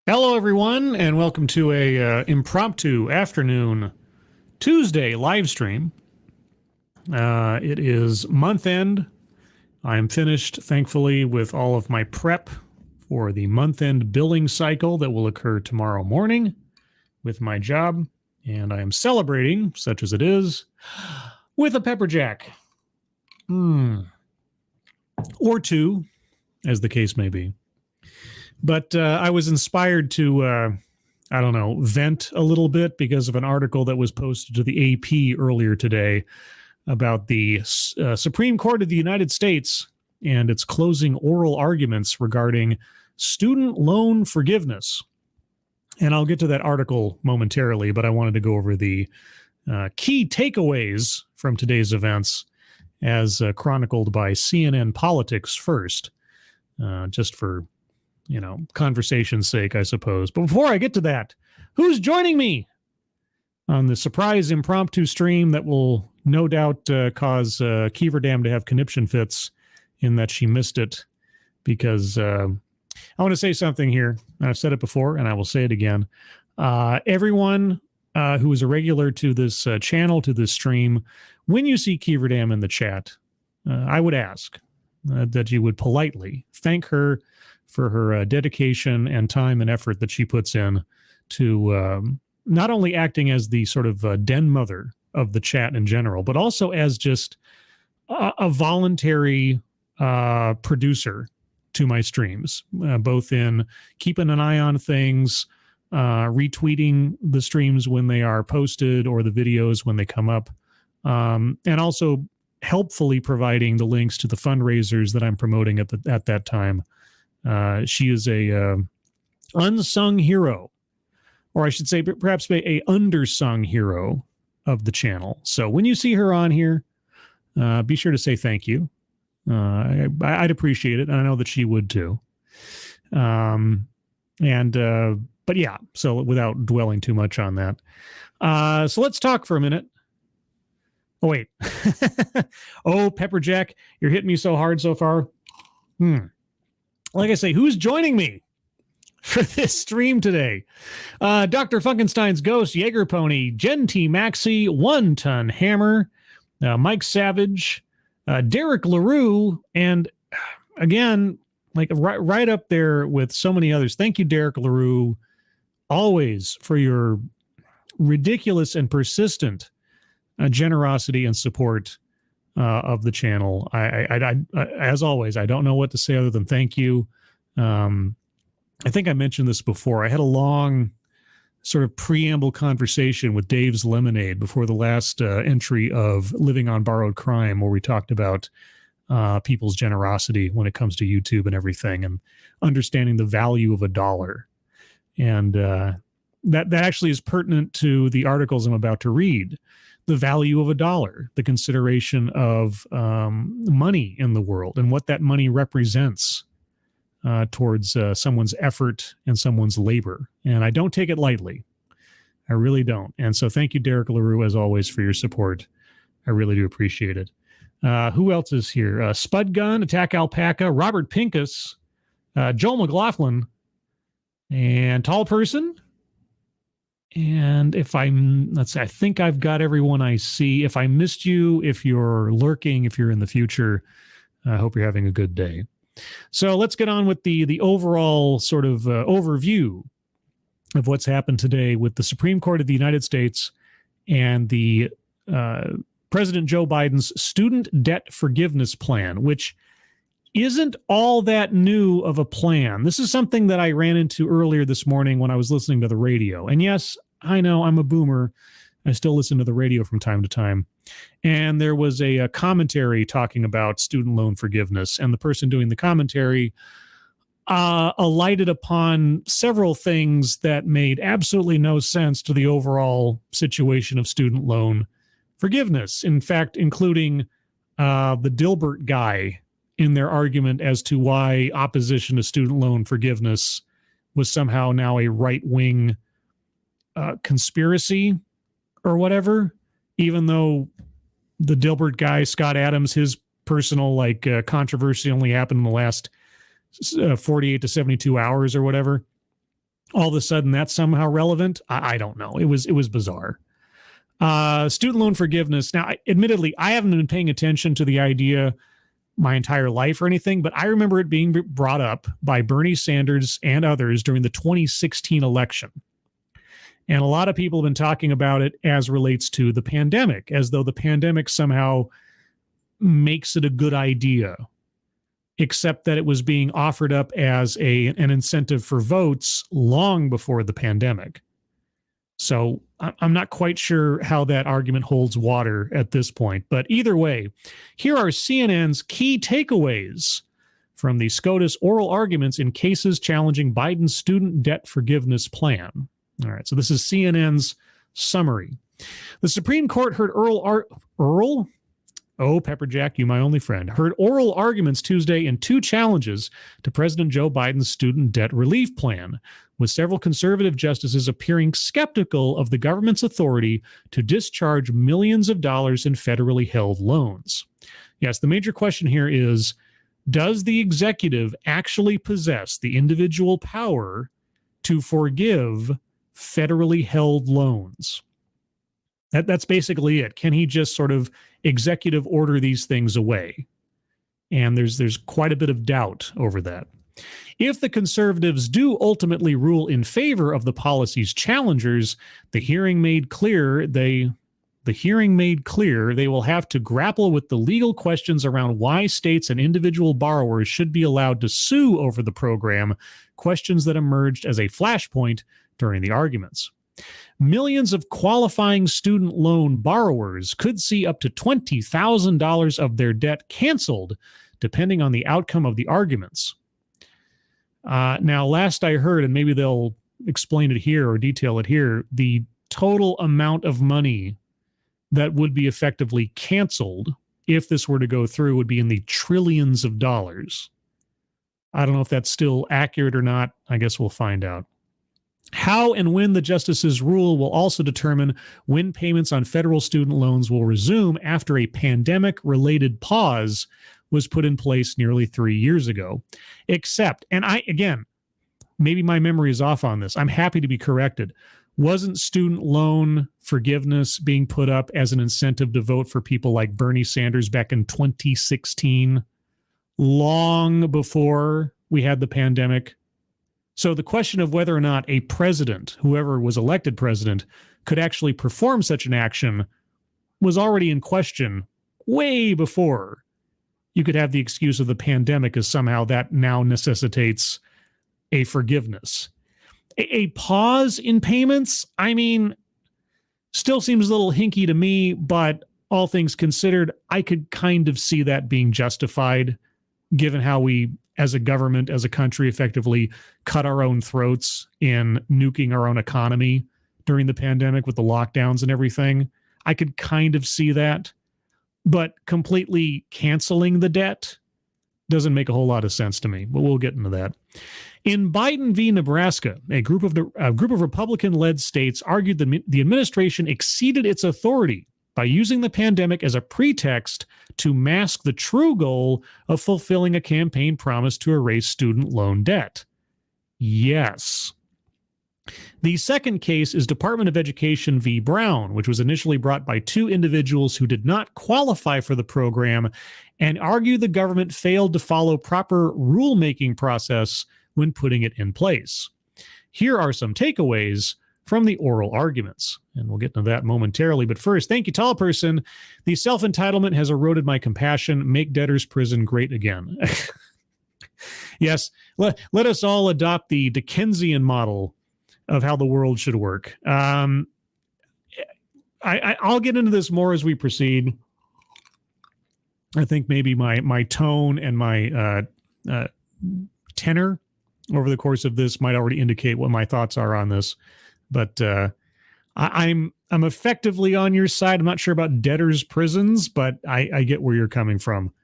Hello, everyone, and welcome to a impromptu afternoon Tuesday live stream. It is month end. I'm finished, thankfully, with all of my prep for the month end billing cycle that will occur tomorrow morning with my job, and I am celebrating, such as it is, with a Pepperjack. Or two, as the case may be. But I was inspired to, vent a little bit because of an article that was posted to the AP earlier today about the Supreme Court of the United States and its closing oral arguments regarding student loan forgiveness. And I'll get to that article momentarily, but I wanted to go over the key takeaways from today's events as chronicled by CNN Politics first, just for conversation's sake, I suppose. But before I get to that, who's joining me on the surprise impromptu stream that will no doubt cause Keeverdam to have conniption fits in that she missed it? Because I want to say something here. I've said it before, and I will say it again. Everyone who is a regular to this channel, to this stream, when you see Keeverdam in the chat, I would ask that you would politely thank her for her dedication and time and effort that she puts in to not only acting as the sort of den mother of the chat in general, but also as just a voluntary producer to my streams, both in keeping an eye on things, retweeting the streams when they are posted or the videos when they come up, and also helpfully providing the links to the fundraisers that I'm promoting at that time. She is a unsung hero, or I should say perhaps a undersung hero of the channel. So when you see her on here, be sure to say thank you. I'd appreciate it, and I know that she would too. But yeah, so without dwelling too much on that. So let's talk for a minute. Oh, wait. Oh, Pepperjack, you're hitting me so hard so far. Like I say, who's joining me for this stream today? Dr. Funkenstein's Ghost, Jaeger Pony, Gen T Maxi, One Ton Hammer, Mike Savage, Derek LaRue, and again, like right up there with so many others. Thank you, Derek LaRue, always for your ridiculous and persistent generosity and support of the channel. I as always, I don't know what to say other than thank you. I think I mentioned this before. I had a long sort of preamble conversation with Dave's Lemonade before the last entry of Living on Borrowed Crime, where we talked about people's generosity when it comes to YouTube and everything, and understanding the value of $1. And that actually is pertinent to the articles I'm about to read. The value of $1, the consideration of money in the world, and what that money represents towards someone's effort and someone's labor. And I don't take it lightly. I really don't. And so thank you, Derek LaRue, as always, for your support. I really do appreciate it. Who else is here? Spud Gun, Attack Alpaca, Robert Pincus, Joel McLaughlin, and Tall Person. And let's see, I think I've got everyone I see. If I missed you, if you're lurking, if you're in the future, I hope you're having a good day. So let's get on with the overall sort of overview of what's happened today with the Supreme Court of the United States and the President Joe Biden's student debt forgiveness plan, which isn't all that new of a plan. This is something that I ran into earlier this morning when I was listening to the radio. And yes, I know I'm a boomer. I still listen to the radio from time to time. And there was a commentary talking about student loan forgiveness. And the person doing the commentary alighted upon several things that made absolutely no sense to the overall situation of student loan forgiveness. In fact, including the Dilbert guy in their argument as to why opposition to student loan forgiveness was somehow now a right-wing conspiracy or whatever, even though the Dilbert guy, Scott Adams, his personal controversy only happened in the last 48 to 72 hours or whatever. all of a sudden that's somehow relevant. I don't know. It was bizarre. Student loan forgiveness. Now, admittedly, I haven't been paying attention to the idea my entire life or anything, but I remember it being brought up by Bernie Sanders and others during the 2016 election. And a lot of people have been talking about it as relates to the pandemic, as though the pandemic somehow makes it a good idea, except that it was being offered up as an incentive for votes long before the pandemic. So I'm not quite sure how that argument holds water at this point. But either way, here are CNN's key takeaways from the SCOTUS oral arguments in cases challenging Biden's student debt forgiveness plan. All right, so this is CNN's summary. The Supreme Court heard Pepperjack, you my only friend, heard oral arguments Tuesday in two challenges to President Joe Biden's student debt relief plan, with several conservative justices appearing skeptical of the government's authority to discharge millions of dollars in federally held loans. Yes, the major question here is, does the executive actually possess the individual power to forgive federally held loans? That's basically it. Can he just sort of executive order these things away? And there's quite a bit of doubt over that. If the conservatives do ultimately rule in favor of the policy's challengers, the hearing made clear they will have to grapple with the legal questions around why states and individual borrowers should be allowed to sue over the program, questions that emerged as a flashpoint during the arguments. Millions of qualifying student loan borrowers could see up to $20,000 of their debt canceled, depending on the outcome of the arguments. Now, last I heard, and maybe they'll explain it here or detail it here, the total amount of money that would be effectively canceled if this were to go through would be in the trillions of dollars. I don't know if that's still accurate or not. I guess we'll find out. How and when the justices rule will also determine when payments on federal student loans will resume after a pandemic-related pause was put in place nearly 3 years ago. Except, and maybe my memory is off on this. I'm happy to be corrected. Wasn't student loan forgiveness being put up as an incentive to vote for people like Bernie Sanders back in 2016, long before we had the pandemic? So the question of whether or not a president, whoever was elected president, could actually perform such an action was already in question way before you could have the excuse of the pandemic as somehow that now necessitates a forgiveness. A pause in payments, still seems a little hinky to me, but all things considered, I could kind of see that being justified, given how we, as a government, as a country, effectively cut our own throats in nuking our own economy during the pandemic with the lockdowns and everything. I could kind of see that. But completely canceling the debt doesn't make a whole lot of sense to me, but we'll get into that. In Biden v. Nebraska, a group of Republican-led states argued that the administration exceeded its authority by using the pandemic as a pretext to mask the true goal of fulfilling a campaign promise to erase student loan debt. Yes. The second case is Department of Education v. Brown, which was initially brought by two individuals who did not qualify for the program and argued the government failed to follow proper rulemaking process when putting it in place. Here are some takeaways from the oral arguments, and we'll get into that momentarily. But first, thank you, tall person. The self-entitlement has eroded my compassion. Make debtor's prison great again. Yes, let us all adopt the Dickensian model of how the world should work. I'll get into this more as we proceed. I think maybe my tone and my tenor over the course of this might already indicate what my thoughts are on this. But I'm effectively on your side. I'm not sure about debtors' prisons, but I get where you're coming from.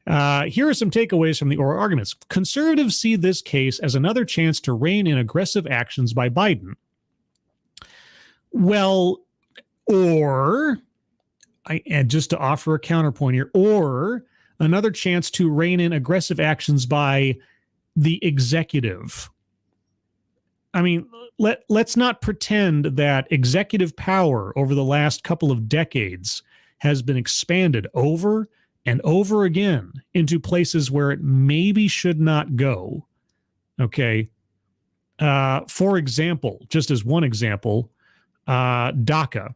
Here are some takeaways from the oral arguments. Conservatives see this case as another chance to rein in aggressive actions by Biden. Well, and just to offer a counterpoint here, or another chance to rein in aggressive actions by the executive. I mean, let's not pretend that executive power over the last couple of decades has been expanded over and over again into places where it maybe should not go. Okay. For example, just as one example, DACA.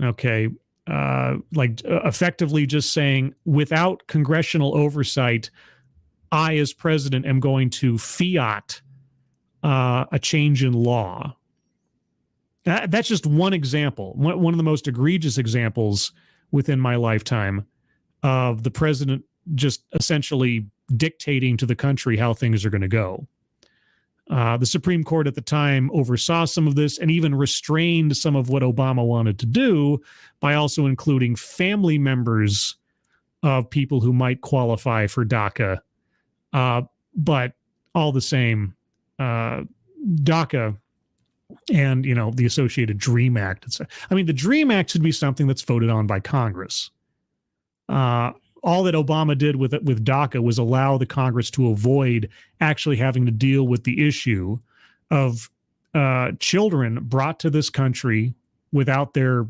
Okay. Effectively just saying, without congressional oversight, I, as president, am going to fiat a change in law. That's just one example, one of the most egregious examples within my lifetime of the president just essentially dictating to the country how things are going to go. The Supreme Court at the time oversaw some of this and even restrained some of what Obama wanted to do by also including family members of people who might qualify for DACA. But all the same, DACA and, the associated DREAM Act. I mean, the DREAM Act should be something that's voted on by Congress. All that Obama did with DACA was allow the Congress to avoid actually having to deal with the issue of children brought to this country without their,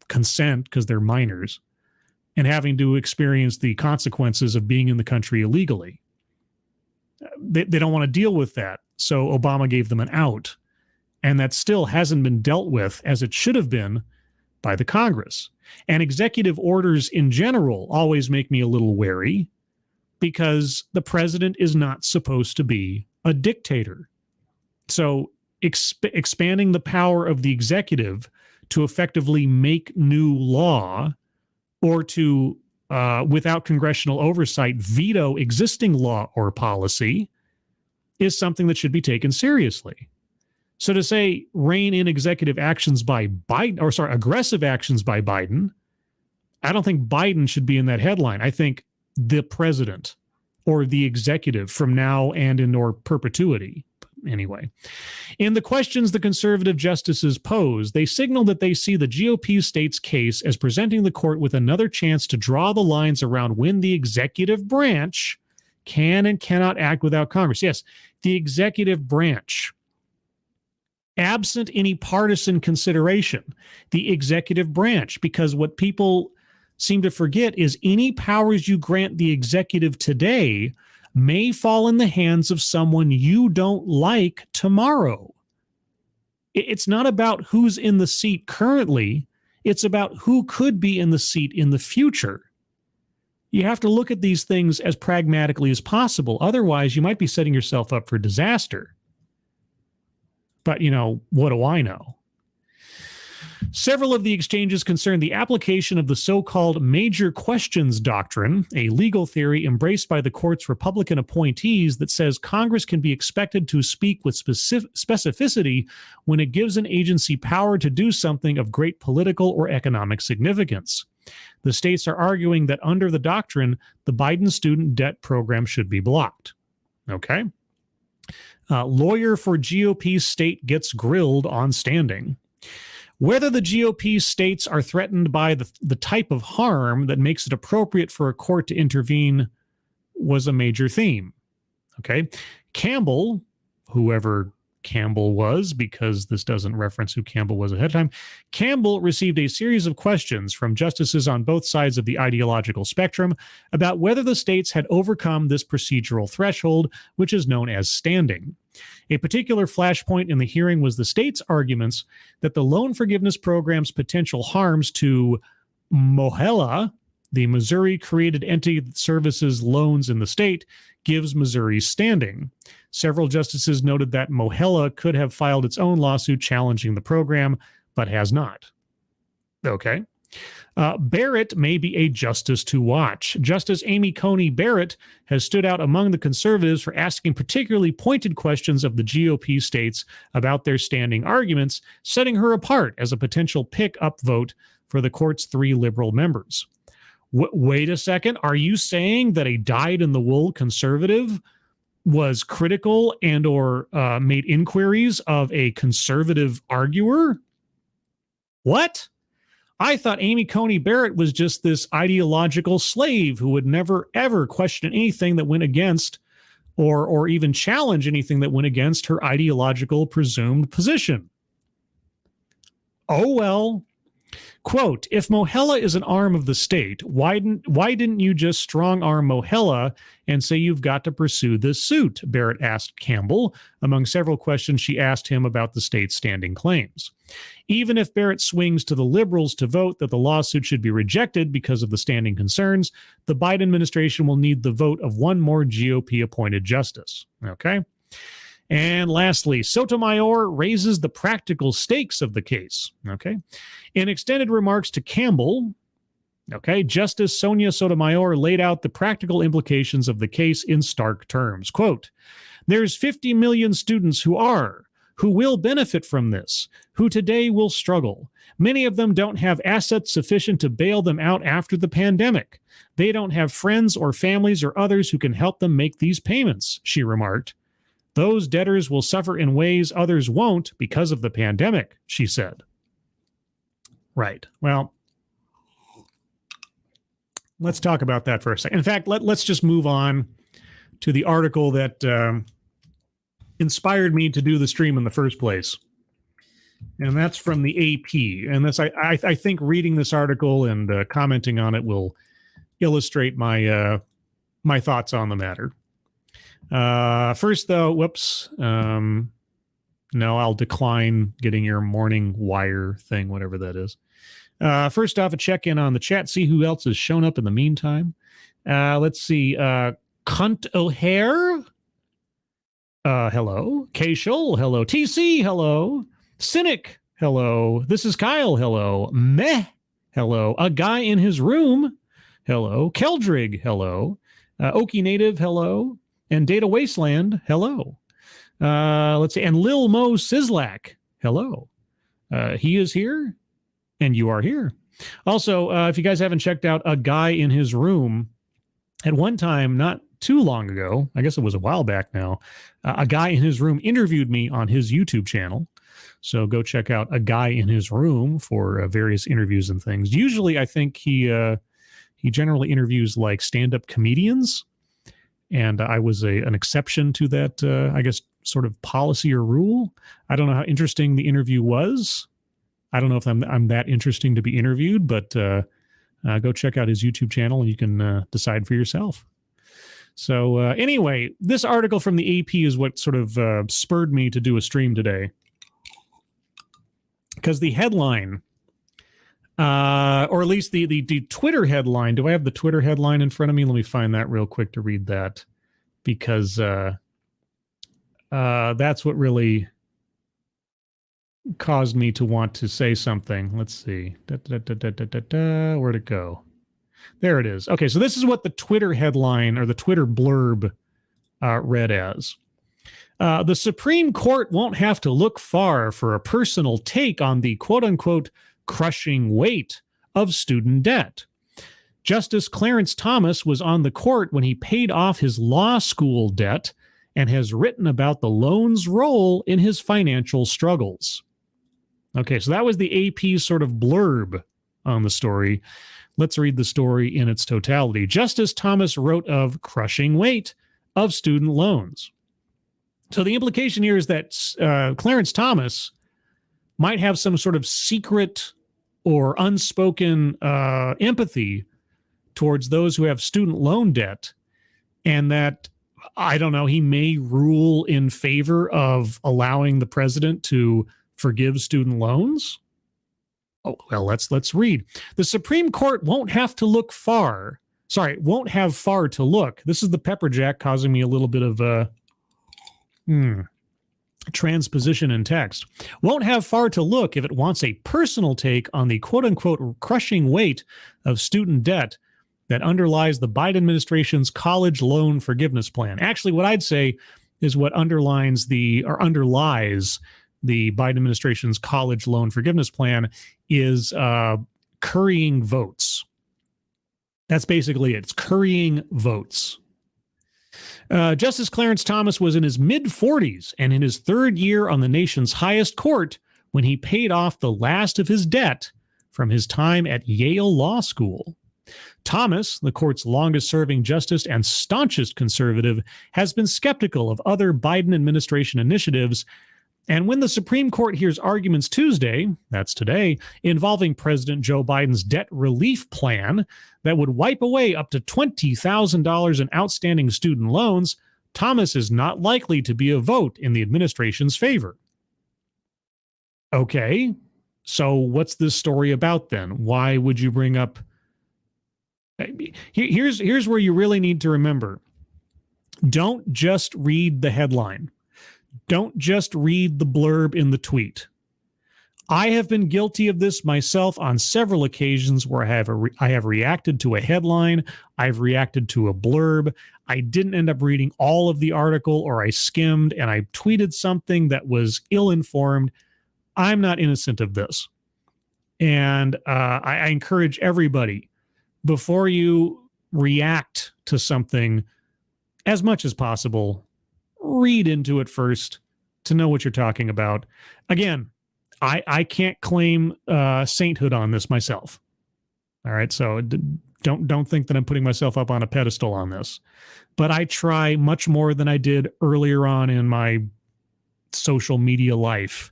consent because they're minors and having to experience the consequences of being in the country illegally. They don't want to deal with that. So Obama gave them an out. And that still hasn't been dealt with as it should have been by the Congress. And executive orders in general always make me a little wary because the president is not supposed to be a dictator. So expanding the power of the executive to effectively make new law or to, without congressional oversight, veto existing law or policy is something that should be taken seriously. So to say rein in executive actions by Biden, aggressive actions by Biden, I don't think Biden should be in that headline. I think the president or the executive from now and in or perpetuity. Anyway, in the questions the conservative justices pose, they signal that they see the GOP state's case as presenting the court with another chance to draw the lines around when the executive branch can and cannot act without Congress. Yes, the executive branch. Absent any partisan consideration, the executive branch, because what people seem to forget is any powers you grant the executive today may fall in the hands of someone you don't like tomorrow. It's not about who's in the seat currently. It's about who could be in the seat in the future. You have to look at these things as pragmatically as possible. Otherwise, you might be setting yourself up for disaster. But, what do I know? Several of the exchanges concern the application of the so-called major questions doctrine, a legal theory embraced by the court's Republican appointees that says Congress can be expected to speak with specificity when it gives an agency power to do something of great political or economic significance. The states are arguing that under the doctrine, the Biden student debt program should be blocked. Okay. Lawyer for GOP state gets grilled on standing. Whether the GOP states are threatened by the type of harm that makes it appropriate for a court to intervene was a major theme. Okay. Campbell, whoever Campbell was, because this doesn't reference who Campbell was ahead of time, Campbell received a series of questions from justices on both sides of the ideological spectrum about whether the states had overcome this procedural threshold, which is known as standing. A particular flashpoint in the hearing was the state's arguments that the loan forgiveness program's potential harms to MOHELA, the Missouri-created entity that services loans in the state, gives Missouri standing. Several justices noted that MOHELA could have filed its own lawsuit challenging the program, but has not. Okay. Barrett may be a justice to watch. Justice Amy Coney Barrett has stood out among the conservatives for asking particularly pointed questions of the GOP states about their standing arguments, setting her apart as a potential pick-up vote for the court's 3 liberal members. Wait a second. Are you saying that a dyed-in-the-wool conservative was critical and or made inquiries of a conservative arguer? What? I thought Amy Coney Barrett was just this ideological slave who would never, ever question anything that went against or even challenge anything that went against her ideological presumed position. Oh, well. Quote, if Mohela is an arm of the state, why didn't you just strong-arm Mohela and say you've got to pursue this suit? Barrett asked Campbell, among several questions she asked him about the state's standing claims. Even if Barrett swings to the liberals to vote that the lawsuit should be rejected because of the standing concerns, the Biden administration will need the vote of one more GOP-appointed justice. Okay? And lastly, Sotomayor raises the practical stakes of the case. Okay. In extended remarks to Campbell, okay, Justice Sonia Sotomayor laid out the practical implications of the case in stark terms. Quote, there's 50 million students who will benefit from this, who today will struggle. Many of them don't have assets sufficient to bail them out after the pandemic. They don't have friends or families or others who can help them make these payments, she remarked. Those debtors will suffer in ways others won't because of the pandemic, she said. Right. Well, let's talk about that for a second. In fact, let's just move on to the article that inspired me to do the stream in the first place. And that's from the AP. And that's I think reading this article and commenting on it will illustrate my my thoughts on the matter. First, though, whoops. No, I'll decline getting your morning wire thing, whatever that is. First off, a check-in on the chat, see who else has shown up in the meantime. Let's see. Cunt O'Hare. Hello. Kashul. Hello. TC. Hello. Cynic. Hello. This is Kyle. Hello. Meh. Hello. A guy in his room. Hello. Keldrig. Hello. Okie Native. Hello. And Data Wasteland, hello. Let's see, and Lil Mo Sislak, hello. He is here, and you are here. Also, if you guys haven't checked out A Guy in His Room, at one time, not too long ago, I guess it was a while back now, A Guy in His Room interviewed me on his YouTube channel. So go check out A Guy in His Room for various interviews and things. Usually, I think he generally interviews like stand-up comedians. And I was an exception to that, I guess, sort of policy or rule. I don't know how interesting the interview was. I don't know if I'm that interesting to be interviewed, but go check out his YouTube channel and you can decide for yourself. So anyway, this article from the AP is what sort of spurred me to do a stream today. Because the headline, or at least the Twitter headline. Do I have the Twitter headline in front of me? Let me find that real quick to read that, because that's what really caused me to want to say something. Let's see. Where'd it go? There it is. Okay, so this is what the Twitter headline or the Twitter blurb read as. The Supreme Court won't have to look far for a personal take on the quote-unquote crushing weight of student debt. Justice Clarence Thomas was on the court when he paid off his law school debt and has written about the loan's role in his financial struggles. Okay, so that was the AP's sort of blurb on the story. Let's read the story in its totality. Justice Thomas wrote of crushing weight of student loans. So the implication here is that Clarence Thomas might have some sort of secret or unspoken empathy towards those who have student loan debt, and that, I don't know, he may rule in favor of allowing the president to forgive student loans. Oh, well, let's read. The Supreme Court won't have to look far. Sorry, won't have far to look. This is the Pepperjack causing me a little bit of transposition in text. Won't have far to look if it wants a personal take on the quote-unquote crushing weight of student debt that underlies the Biden administration's college loan forgiveness plan. Actually, what I'd say is what underlies the Biden administration's college loan forgiveness plan is currying votes. That's basically it. It's currying votes. Justice Clarence Thomas was in his mid-40s and in his third year on the nation's highest court when he paid off the last of his debt from his time at Yale Law School. Thomas, the court's longest-serving justice and staunchest conservative, has been skeptical of other Biden administration initiatives. And when the Supreme Court hears arguments Tuesday, that's today, involving President Joe Biden's debt relief plan that would wipe away up to $20,000 in outstanding student loans, Thomas is not likely to be a vote in the administration's favor. Okay, so what's this story about then? Why would you bring up... Here's where you really need to remember. Don't just read the headline. Don't just read the blurb in the tweet. I have been guilty of this myself on several occasions where I have reacted to a headline, I've reacted to a blurb, I didn't end up reading all of the article, or I skimmed and I tweeted something that was ill-informed. I'm not innocent of this. And I encourage everybody, before you react to something, as much as possible, read into it first to know what you're talking about. Again, I can't claim sainthood on this myself. All right, so don't think that I'm putting myself up on a pedestal on this. But I try much more than I did earlier on in my social media life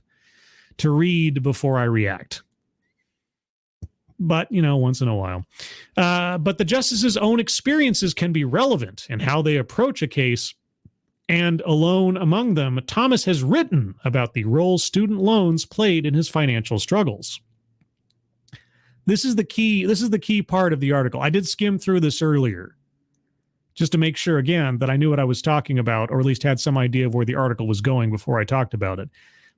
to read before I react. But, once in a while. But the justice's own experiences can be relevant in how they approach a case. And alone among them, Thomas has written about the role student loans played in his financial struggles. This is the key part of the article. I did skim through this earlier, just to make sure, again, that I knew what I was talking about, or at least had some idea of where the article was going before I talked about it.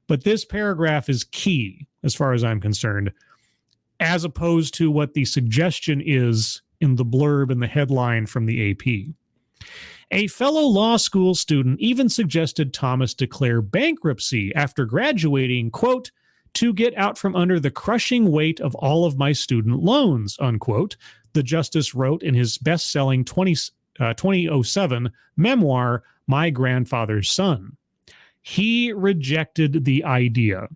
But this paragraph is key, as far as I'm concerned, as opposed to what the suggestion is in the blurb and the headline from the AP. A fellow law school student even suggested Thomas declare bankruptcy after graduating, quote, to get out from under the crushing weight of all of my student loans, unquote, the justice wrote in his best-selling 2007 memoir, My Grandfather's Son. He rejected the idea.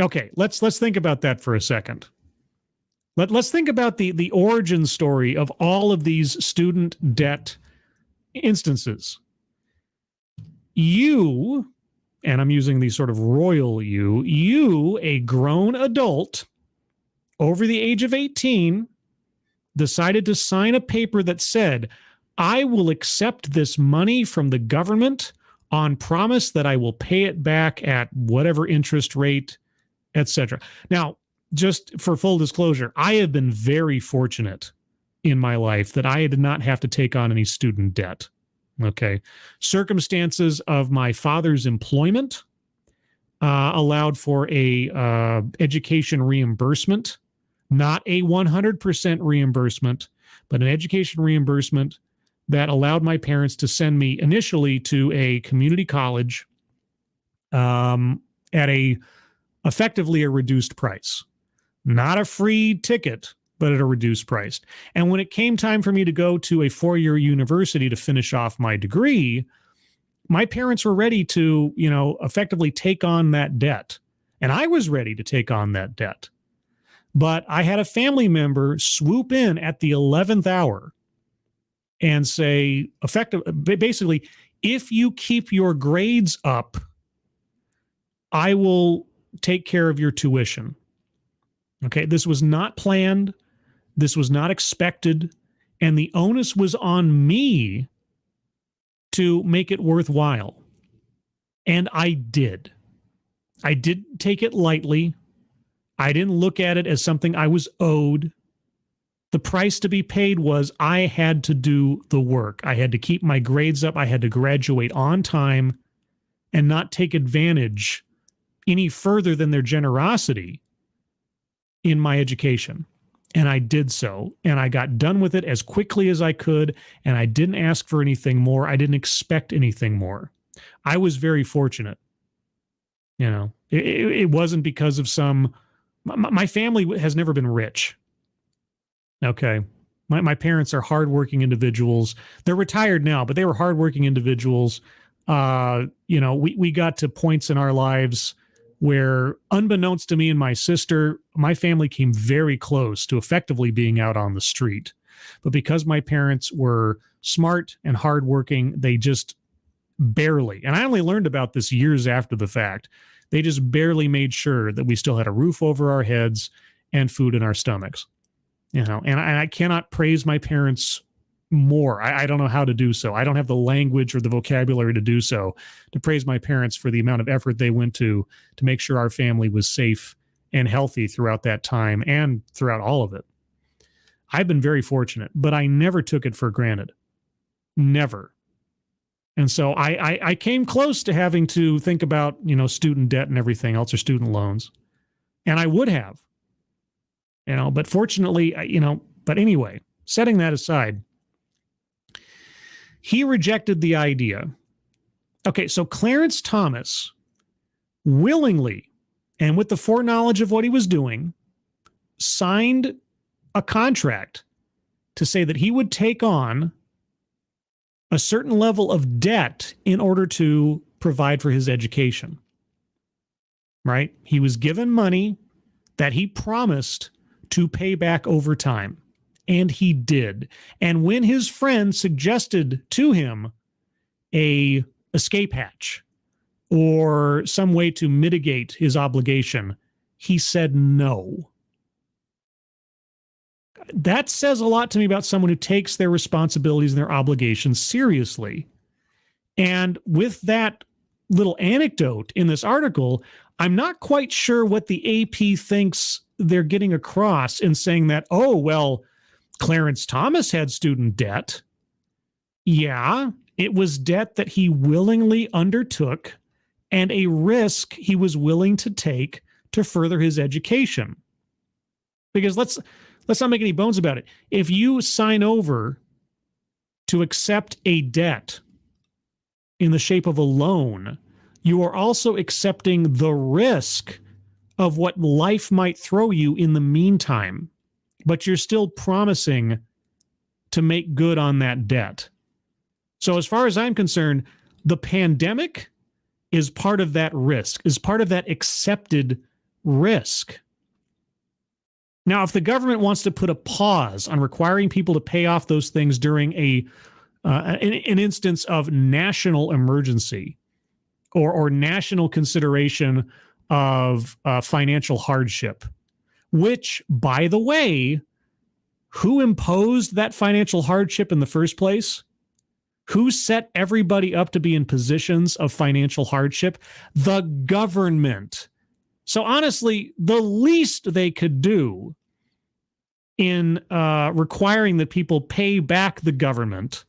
Okay, let's think about that for a second. Let's think about the origin story of all of these student debt instances. You, and I'm using the sort of royal you, a grown adult over the age of 18, decided to sign a paper that said, I will accept this money from the government on promise that I will pay it back at whatever interest rate, etc. Now, just for full disclosure, I have been very fortunate in my life that I did not have to take on any student debt. Okay. Circumstances of my father's employment allowed for a education reimbursement, not a 100% reimbursement, but an education reimbursement that allowed my parents to send me initially to a community college at effectively a reduced price. Not a free ticket, but at a reduced price. And when it came time for me to go to a four-year university to finish off my degree, my parents were ready to, effectively take on that debt. And I was ready to take on that debt. But I had a family member swoop in at the 11th hour and say, basically, if you keep your grades up, I will take care of your tuition. Okay, this was not planned. This was not expected. And the onus was on me to make it worthwhile. And I did. I didn't take it lightly. I didn't look at it as something I was owed. The price to be paid was I had to do the work. I had to keep my grades up. I had to graduate on time and not take advantage any further than their generosity in my education. And I did so. And I got done with it as quickly as I could. And I didn't ask for anything more. I didn't expect anything more. I was very fortunate. It wasn't because of my family has never been rich. Okay. My parents are hardworking individuals. They're retired now, but they were hardworking individuals. We got to points in our lives where, unbeknownst to me and my sister, my family came very close to effectively being out on the street. But because my parents were smart and hardworking, they just barely, and I only learned about this years after the fact, they just barely made sure that we still had a roof over our heads and food in our stomachs. And I cannot praise my parents more. I don't know how to do so. I don't have the language or the vocabulary to do so, to praise my parents for the amount of effort they went to make sure our family was safe and healthy throughout that time and throughout all of it. I've been very fortunate, but I never took it for granted. Never. And so I came close to having to think about, student debt and everything else, or student loans. And I would have, but fortunately, but anyway, setting that aside, he rejected the idea. Okay, so Clarence Thomas willingly, and with the foreknowledge of what he was doing, signed a contract to say that he would take on a certain level of debt in order to provide for his education. Right? He was given money that he promised to pay back over time. And he did. And when his friend suggested to him a escape hatch or some way to mitigate his obligation, he said no. That says a lot to me about someone who takes their responsibilities and their obligations seriously. And with that little anecdote in this article, I'm not quite sure what the AP thinks they're getting across in saying that, oh, well, Clarence Thomas had student debt. Yeah, it was debt that he willingly undertook and a risk he was willing to take to further his education. Because let's not make any bones about it. If you sign over to accept a debt in the shape of a loan, you are also accepting the risk of what life might throw you in the meantime, but you're still promising to make good on that debt. So as far as I'm concerned, the pandemic is part of that risk, is part of that accepted risk. Now, if the government wants to put a pause on requiring people to pay off those things during an instance of national emergency or national consideration of financial hardship, which, by the way, who imposed that financial hardship in the first place? Who set everybody up to be in positions of financial hardship? The government. So honestly, the least they could do in requiring that people pay back the government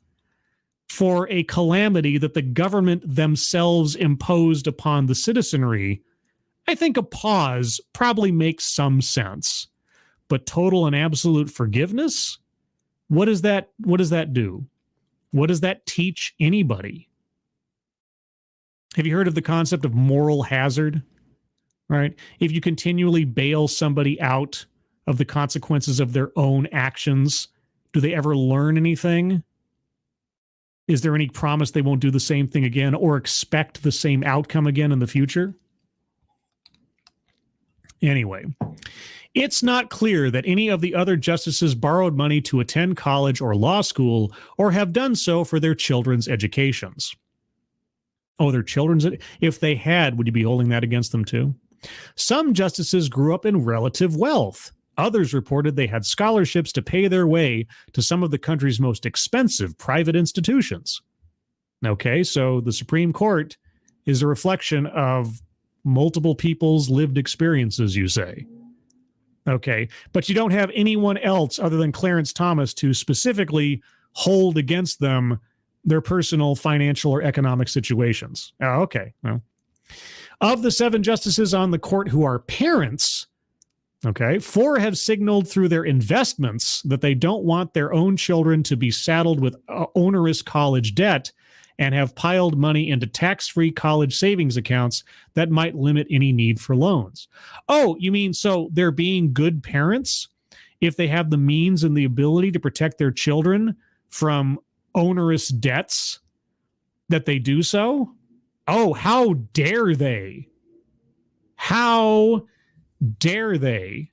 for a calamity that the government themselves imposed upon the citizenry, I think a pause probably makes some sense. But total and absolute forgiveness? What does that do? What does that teach anybody? Have you heard of the concept of moral hazard? Right? If you continually bail somebody out of the consequences of their own actions, do they ever learn anything? Is there any promise they won't do the same thing again or expect the same outcome again in the future? Anyway, it's not clear that any of the other justices borrowed money to attend college or law school or have done so for their children's educations. Oh, their children's? If they had, would you be holding that against them too? Some justices grew up in relative wealth. Others reported they had scholarships to pay their way to some of the country's most expensive private institutions. Okay, so the Supreme Court is a reflection of multiple people's lived experiences, you say. Okay, but you don't have anyone else other than Clarence Thomas to specifically hold against them their personal financial or economic situations. Oh, okay. Well, of the 7 justices on the court who are parents, okay, 4 have signaled through their investments that they don't want their own children to be saddled with onerous college debt and have piled money into tax-free college savings accounts that might limit any need for loans. Oh, you mean so they're being good parents if they have the means and the ability to protect their children from onerous debts that they do so? Oh, how dare they? How dare they?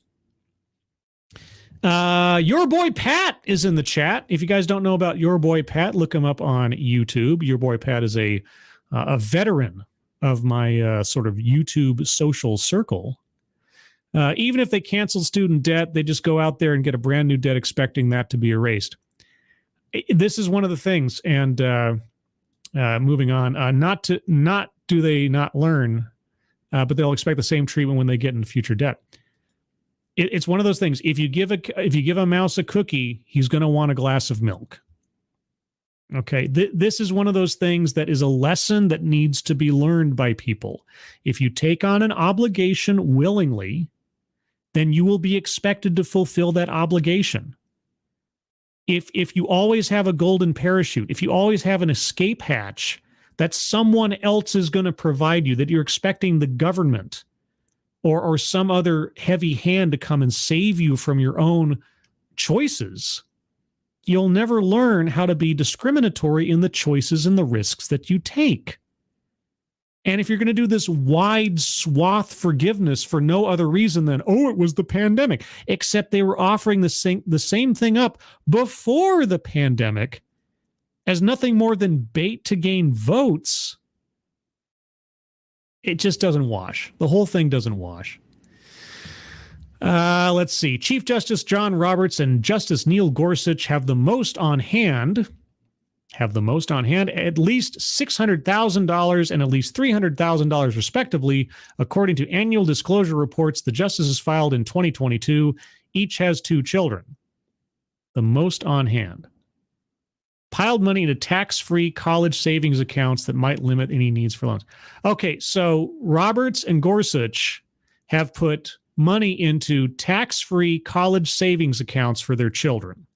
Your boy Pat is in the chat. If you guys don't know about your boy Pat, look him up on YouTube. Your boy Pat is a veteran of my sort of YouTube social circle. Even if they cancel student debt, they just go out there and get a brand new debt expecting that to be erased. This is one of the things. And moving on, not do they not learn, but they'll expect the same treatment when they get into future debt. It's one of those things. If you give a mouse a cookie, he's going to want a glass of milk. Okay, this is one of those things that is a lesson that needs to be learned by people. If you take on an obligation willingly, then you will be expected to fulfill that obligation. If you always have a golden parachute, if you always have an escape hatch that someone else is going to provide you, that you're expecting the government or some other heavy hand to come and save you from your own choices, you'll never learn how to be discriminatory in the choices and the risks that you take. And if you're going to do this wide swath forgiveness for no other reason than, oh, it was the pandemic, except they were offering the same thing up before the pandemic as nothing more than bait to gain votes, it just doesn't wash. The whole thing doesn't wash. Let's see. Chief Justice John Roberts and Justice Neil Gorsuch have the most on hand, at least $600,000 and at least $300,000 respectively, according to annual disclosure reports the justices filed in 2022. Each has 2 children. The most on hand. Piled money into tax-free college savings accounts that might limit any needs for loans. Okay, so Roberts and Gorsuch have put money into tax-free college savings accounts for their children.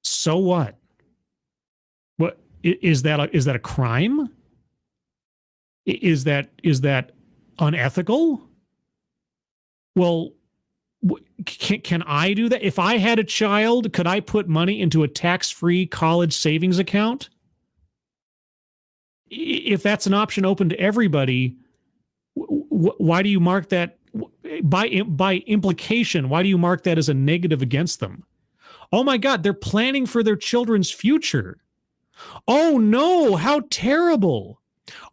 So what? What is that a crime? Is that unethical? Well, can I do that? If I had a child, could I put money into a tax-free college savings account? If that's an option open to everybody, why do you mark that by implication? Why do you mark that as a negative against them? Oh my God, they're planning for their children's future. Oh no, how terrible.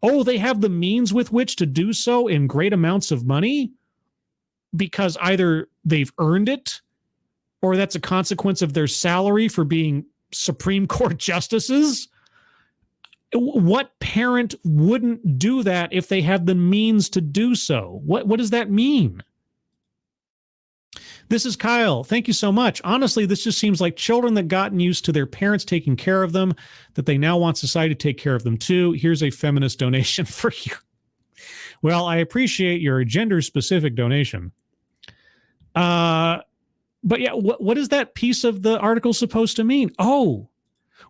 Oh, they have the means with which to do so in great amounts of money because either they've earned it or that's a consequence of their salary for being Supreme Court justices. What parent wouldn't do that if they have the means to do so? What does that mean? This is Kyle. Thank you so much. Honestly, this just seems like children that gotten used to their parents taking care of them, that they now want society to take care of them too. Here's a feminist donation for you. Well, I appreciate your gender-specific donation. But yeah, what is that piece of the article supposed to mean? Oh,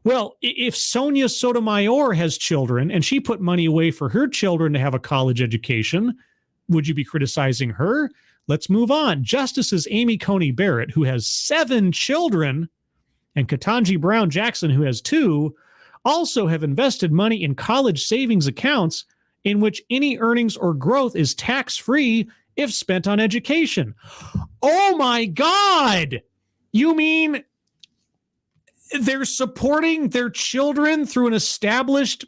well, if Sonia Sotomayor has children and she put money away for her children to have a college education, would you be criticizing her? Let's move on. Justices Amy Coney Barrett, who has 7 children, and Ketanji Brown Jackson, who has 2, also have invested money in college savings accounts in which any earnings or growth is tax-free if spent on education. Oh my God! You mean they're supporting their children through an established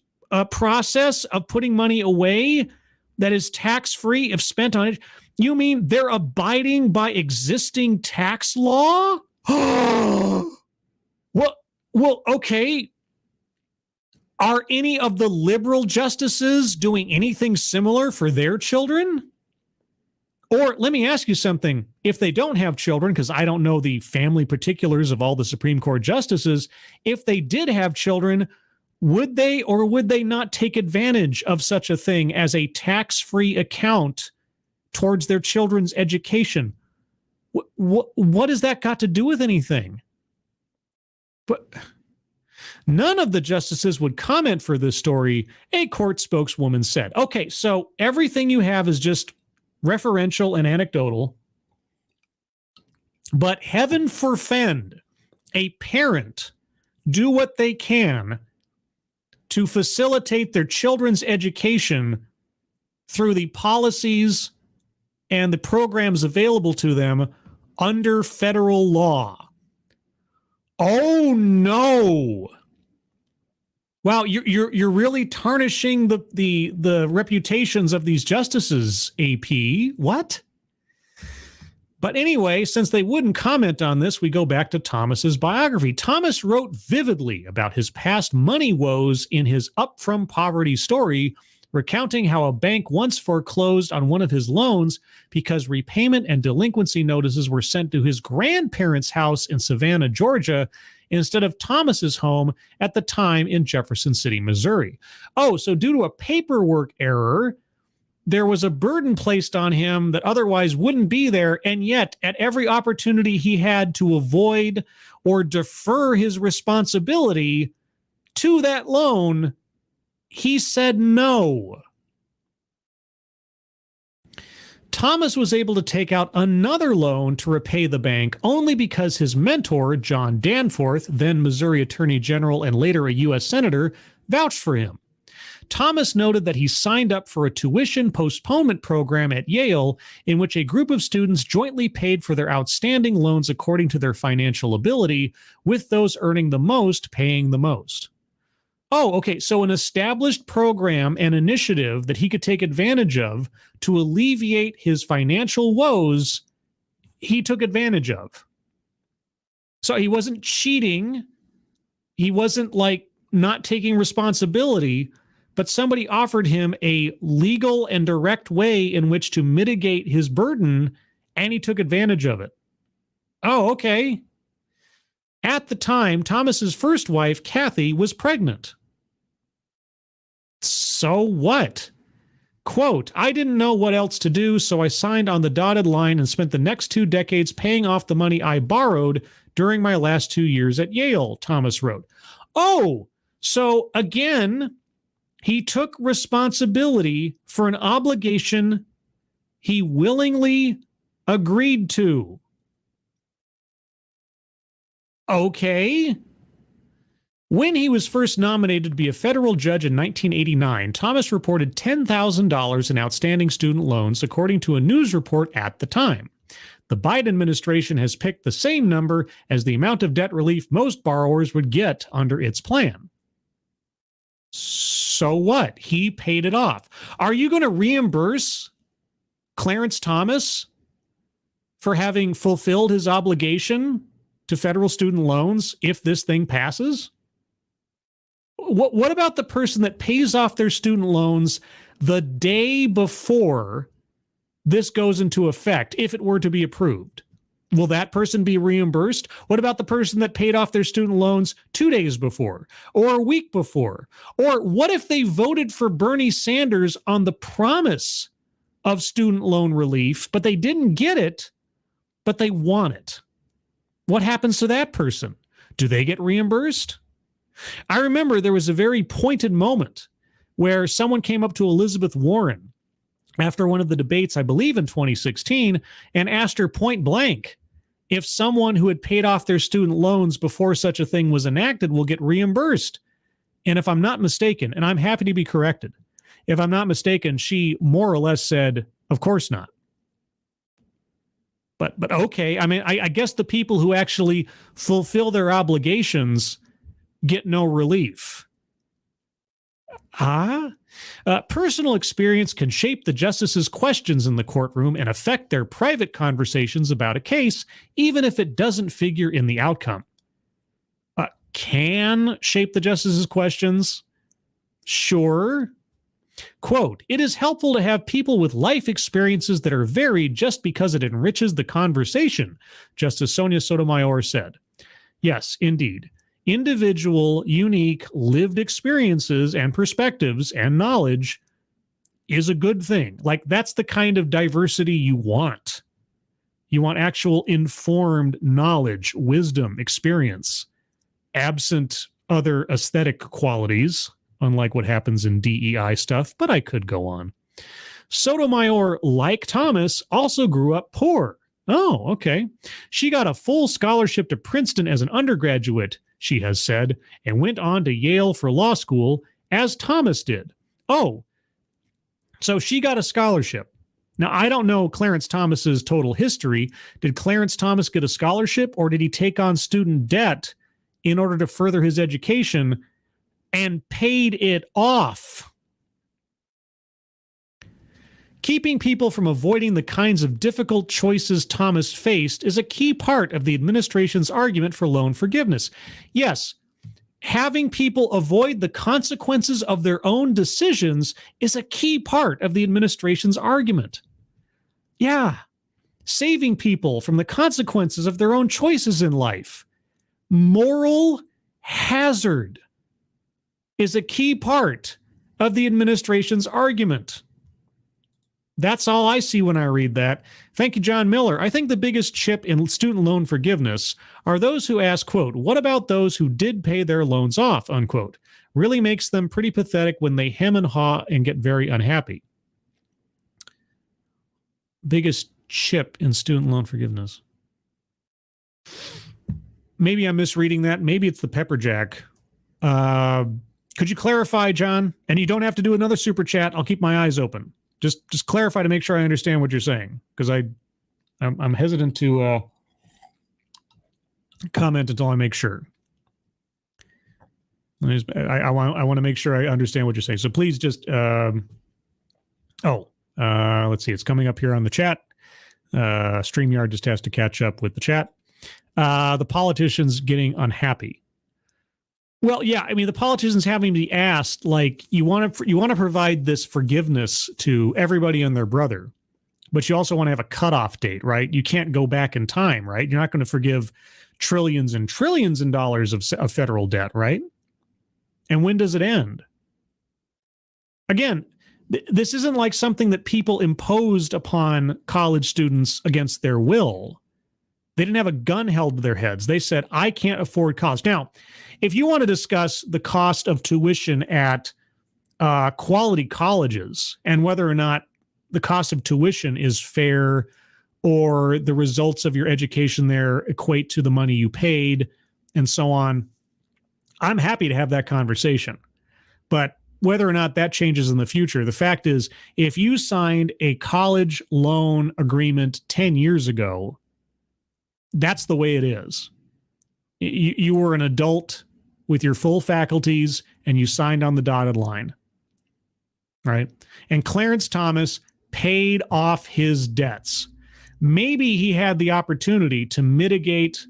process of putting money away that is tax-free if spent on it? You mean they're abiding by existing tax law? Well, okay. Are any of the liberal justices doing anything similar for their children? Or let me ask you something. If they don't have children, because I don't know the family particulars of all the Supreme Court justices, if they did have children, would they or would they not take advantage of such a thing as a tax-free account towards their children's education? What has that got to do with anything? But none of the justices would comment for this story, a court spokeswoman said. Okay, so everything you have is just referential and anecdotal, but heaven forfend a parent do what they can to facilitate their children's education through the policies and the programs available to them under federal law. Oh no. Wow, you're really tarnishing the reputations of these justices, AP. What? But anyway, since they wouldn't comment on this, we go back to Thomas's biography. Thomas wrote vividly about his past money woes in his Up From Poverty story, recounting how a bank once foreclosed on one of his loans because repayment and delinquency notices were sent to his grandparents' house in Savannah, Georgia, instead of Thomas's home at the time in Jefferson City, Missouri. Oh, so due to a paperwork error, there was a burden placed on him that otherwise wouldn't be there, and yet at every opportunity he had to avoid or defer his responsibility to that loan, he said no. Thomas was able to take out another loan to repay the bank only because his mentor, John Danforth, then Missouri Attorney General and later a U.S. Senator, vouched for him. Thomas noted that he signed up for a tuition postponement program at Yale in which a group of students jointly paid for their outstanding loans according to their financial ability, with those earning the most paying the most. Oh, okay, so an established program and initiative that he could take advantage of to alleviate his financial woes, he took advantage of. So he wasn't cheating. He wasn't like not taking responsibility, but somebody offered him a legal and direct way in which to mitigate his burden, and he took advantage of it. Oh, okay. At the time, Thomas's first wife, Kathy, was pregnant. So what? Quote, I didn't know what else to do, so I signed on the dotted line and spent the next 2 decades paying off the money I borrowed during my last 2 years at Yale, Thomas wrote. Oh, so again, he took responsibility for an obligation he willingly agreed to. Okay. When he was first nominated to be a federal judge in 1989, Thomas reported $10,000 in outstanding student loans, according to a news report at the time. The Biden administration has picked the same number as the amount of debt relief most borrowers would get under its plan. So what? He paid it off. Are you going to reimburse Clarence Thomas for having fulfilled his obligation to federal student loans if this thing passes? What about the person that pays off their student loans the day before this goes into effect, if it were to be approved? Will that person be reimbursed? What about the person that paid off their student loans 2 days before or a week before? Or what if they voted for Bernie Sanders on the promise of student loan relief, but they didn't get it, but they want it? What happens to that person? Do they get reimbursed? I remember there was a very pointed moment where someone came up to Elizabeth Warren after one of the debates, I believe in 2016, and asked her point blank if someone who had paid off their student loans before such a thing was enacted will get reimbursed. And if I'm not mistaken, and I'm happy to be corrected, if I'm not mistaken, she more or less said, of course not. But okay, I mean, I guess the people who actually fulfill their obligations get no relief. Personal experience can shape the justices' questions in the courtroom and affect their private conversations about a case, even if it doesn't figure in the outcome. Can shape the justices' questions? Sure. Quote, it is helpful to have people with life experiences that are varied just because it enriches the conversation, Justice Sonia Sotomayor said. Yes, indeed. Individual, unique, lived experiences and perspectives and knowledge is a good thing. Like, that's the kind of diversity you want. You want actual informed knowledge, wisdom, experience, absent other aesthetic qualities, unlike what happens in DEI stuff, but I could go on. Sotomayor, like Thomas, also grew up poor. Oh, okay. She got a full scholarship to Princeton as an undergraduate, she has said, and went on to Yale for law school, as Thomas did. Oh, So she got a scholarship. Now, I don't know Clarence Thomas's total history. Did Clarence Thomas get a scholarship, or did he take on student debt in order to further his education and paid it off? Keeping people from avoiding the kinds of difficult choices Thomas faced is a key part of the administration's argument for loan forgiveness. Yes, having people avoid the consequences of their own decisions is a key part of the administration's argument. Yeah, saving people from the consequences of their own choices in life. Moral hazard is a key part of the administration's argument. That's all I see when I read that. Thank you, John Miller. I think the biggest chip in student loan forgiveness are those who ask, quote, what about those who did pay their loans off, unquote. Really makes them pretty pathetic when they hem and haw and get very unhappy. Biggest chip in student loan forgiveness. Maybe I'm misreading that. Maybe it's the Pepperjack. Could you clarify, John? And you don't have to do another super chat. I'll keep my eyes open. Just clarify to make sure I understand what you're saying, because I'm hesitant to comment until I make sure. I want to make sure I understand what you're saying. So please just let's see. It's coming up here on the chat. StreamYard just has to catch up with the chat. The politicians getting unhappy. Well, yeah, I mean, the politicians having to be asked, like, you want to provide this forgiveness to everybody and their brother, but you also want to have a cutoff date, right? You can't go back in time, right? You're not going to forgive trillions and trillions in dollars of federal debt, right? And when does it end? Again, this isn't like something that people imposed upon college students against their will. They didn't have a gun held to their heads. They said, I can't afford college. Now, if you want to discuss the cost of tuition at quality colleges and whether or not the cost of tuition is fair or the results of your education there equate to the money you paid and so on, I'm happy to have that conversation. But whether or not that changes in the future, the fact is, if you signed a college loan agreement 10 years ago, that's the way it is. You were an adult with your full faculties and you signed on the dotted line, right? And Clarence Thomas paid off his debts. Maybe he had the opportunity to mitigate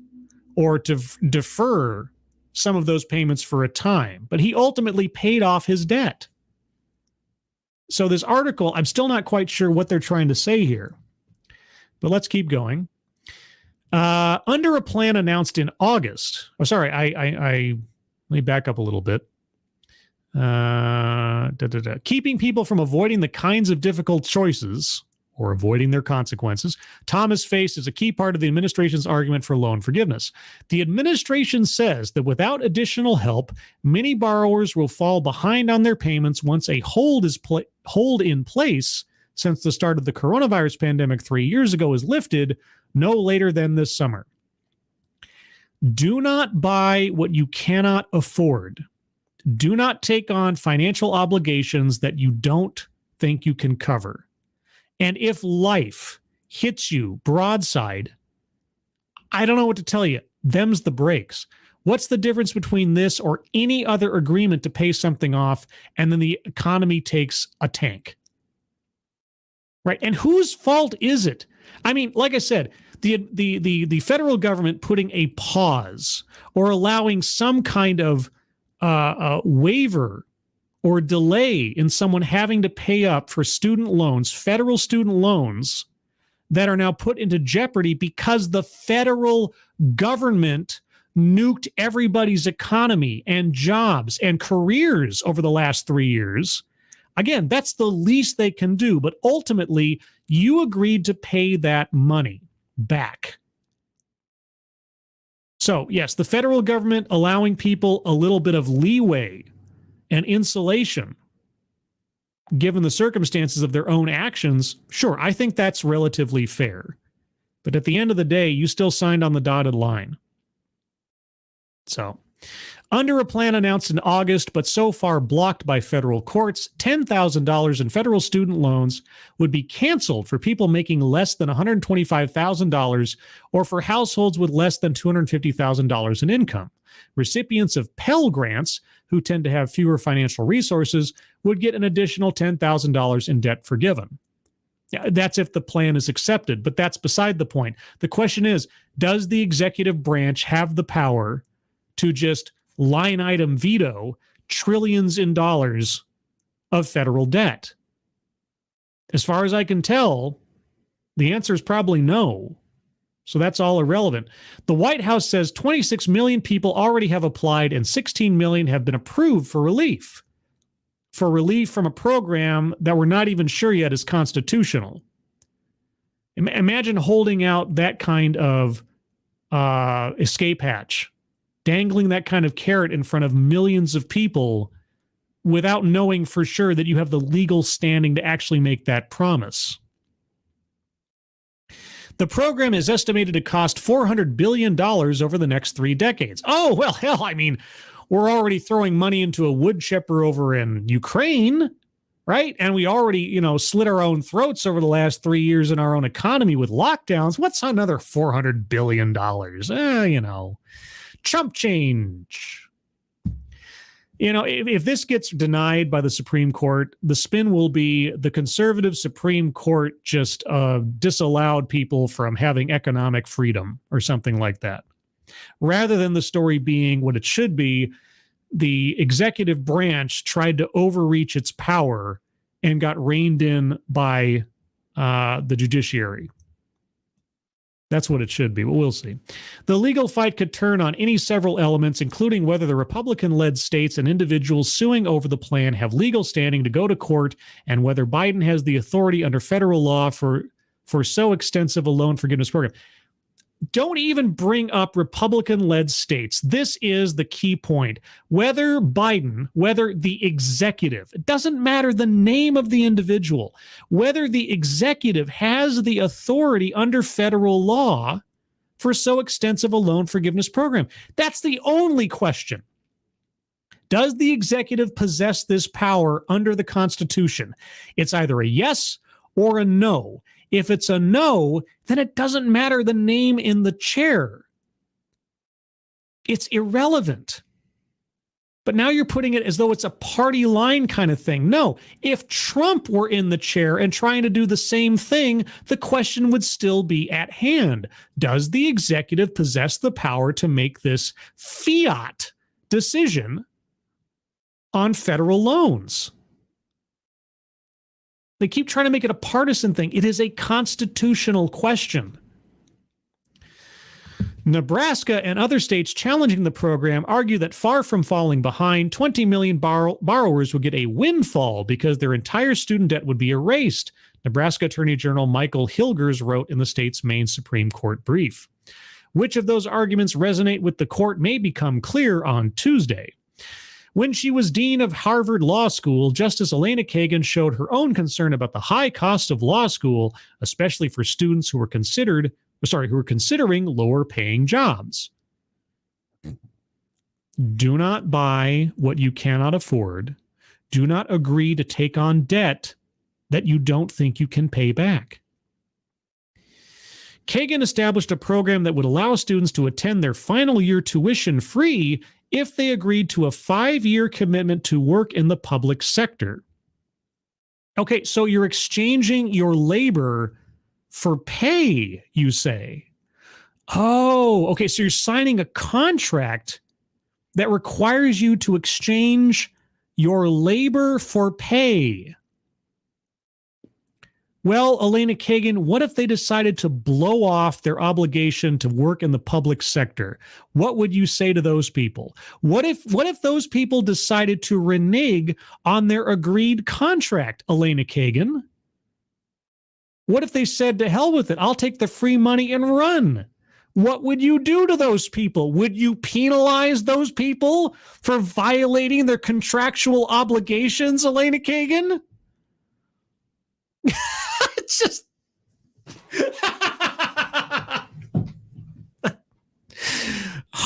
or to defer some of those payments for a time, but he ultimately paid off his debt. So this article, I'm still not quite sure what they're trying to say here, but let's keep going. Under a plan announced in August, let me back up a little bit. Keeping people from avoiding the kinds of difficult choices or avoiding their consequences Thomas faced is a key part of the administration's argument for loan forgiveness. The administration says that without additional help, many borrowers will fall behind on their payments once a hold in place since the start of the coronavirus pandemic 3 years ago is lifted no later than this summer. Do not buy what you cannot afford. Do not take on financial obligations that you don't think you can cover. And if life hits you broadside, I don't know what to tell you. Them's the breaks. What's the difference between this or any other agreement to pay something off and then the economy takes a tank? Right? And whose fault is it? I mean, like I said, the federal government putting a pause or allowing some kind of waiver or delay in someone having to pay up for student loans, federal student loans that are now put into jeopardy because the federal government nuked everybody's economy and jobs and careers over the last 3 years. Again, that's the least they can do. But ultimately, you agreed to pay that money back. So, yes, the federal government allowing people a little bit of leeway and insulation, given the circumstances of their own actions, sure, I think that's relatively fair. But at the end of the day, you still signed on the dotted line. So, Under a plan announced in August, but so far blocked by federal courts, $10,000 in federal student loans would be canceled for people making less than $125,000 or for households with less than $250,000 in income. Recipients of Pell Grants, who tend to have fewer financial resources, would get an additional $10,000 in debt forgiven. That's if the plan is accepted, but that's beside the point. The question is, does the executive branch have the power to just line item veto trillions in dollars of federal debt? As far as I can tell, the answer is probably no. So that's all irrelevant. The White House says 26 million people already have applied and 16 million have been approved for relief. For relief from a program that we're not even sure yet is constitutional. Imagine holding out that kind of escape hatch, dangling that kind of carrot in front of millions of people without knowing for sure that you have the legal standing to actually make that promise. The program is estimated to cost $400 billion over the next 3 decades. Oh, well, hell, I mean, we're already throwing money into a wood chipper over in Ukraine, right? And we already, slit our own throats over the last 3 years in our own economy with lockdowns. What's another $400 billion? Chump change. If this gets denied by the Supreme Court, the spin will be the conservative Supreme Court just disallowed people from having economic freedom or something like that. Rather than the story being what it should be, the executive branch tried to overreach its power and got reined in by the judiciary. That's what it should be, but we'll see. The legal fight could turn on any several elements, including whether the Republican-led states and individuals suing over the plan have legal standing to go to court and whether Biden has the authority under federal law for so extensive a loan forgiveness program. Don't even bring up Republican-led states. This is the key point. Whether the executive, it doesn't matter the name of the individual, whether the executive has the authority under federal law for so extensive a loan forgiveness program. That's the only question. Does the executive possess this power under the Constitution? It's either a yes or a no. If it's a no, then it doesn't matter the name in the chair. It's irrelevant. But now you're putting it as though it's a party line kind of thing. No, if Trump were in the chair and trying to do the same thing, the question would still be at hand. Does the executive possess the power to make this fiat decision on federal loans? They keep trying to make it a partisan thing. It is a constitutional question. Nebraska and other states challenging the program argue that far from falling behind, 20 million borrowers would get a windfall because their entire student debt would be erased, Nebraska Attorney General Michael Hilgers wrote in the state's main Supreme Court brief. Which of those arguments resonate with the court may become clear on Tuesday. When she was dean of Harvard Law School, Justice Elena Kagan showed her own concern about the high cost of law school, especially for students who were considering lower-paying jobs. Do not buy what you cannot afford. Do not agree to take on debt that you don't think you can pay back. Kagan established a program that would allow students to attend their final year tuition free if they agreed to a 5-year commitment to work in the public sector. Okay, so you're exchanging your labor for pay, you say. Oh, okay, so you're signing a contract that requires you to exchange your labor for pay. Well, Elena Kagan, what if they decided to blow off their obligation to work in the public sector? What would you say to those people? What if those people decided to renege on their agreed contract, Elena Kagan? What if they said, to hell with it, I'll take the free money and run? What would you do to those people? Would you penalize those people for violating their contractual obligations, Elena Kagan? It's just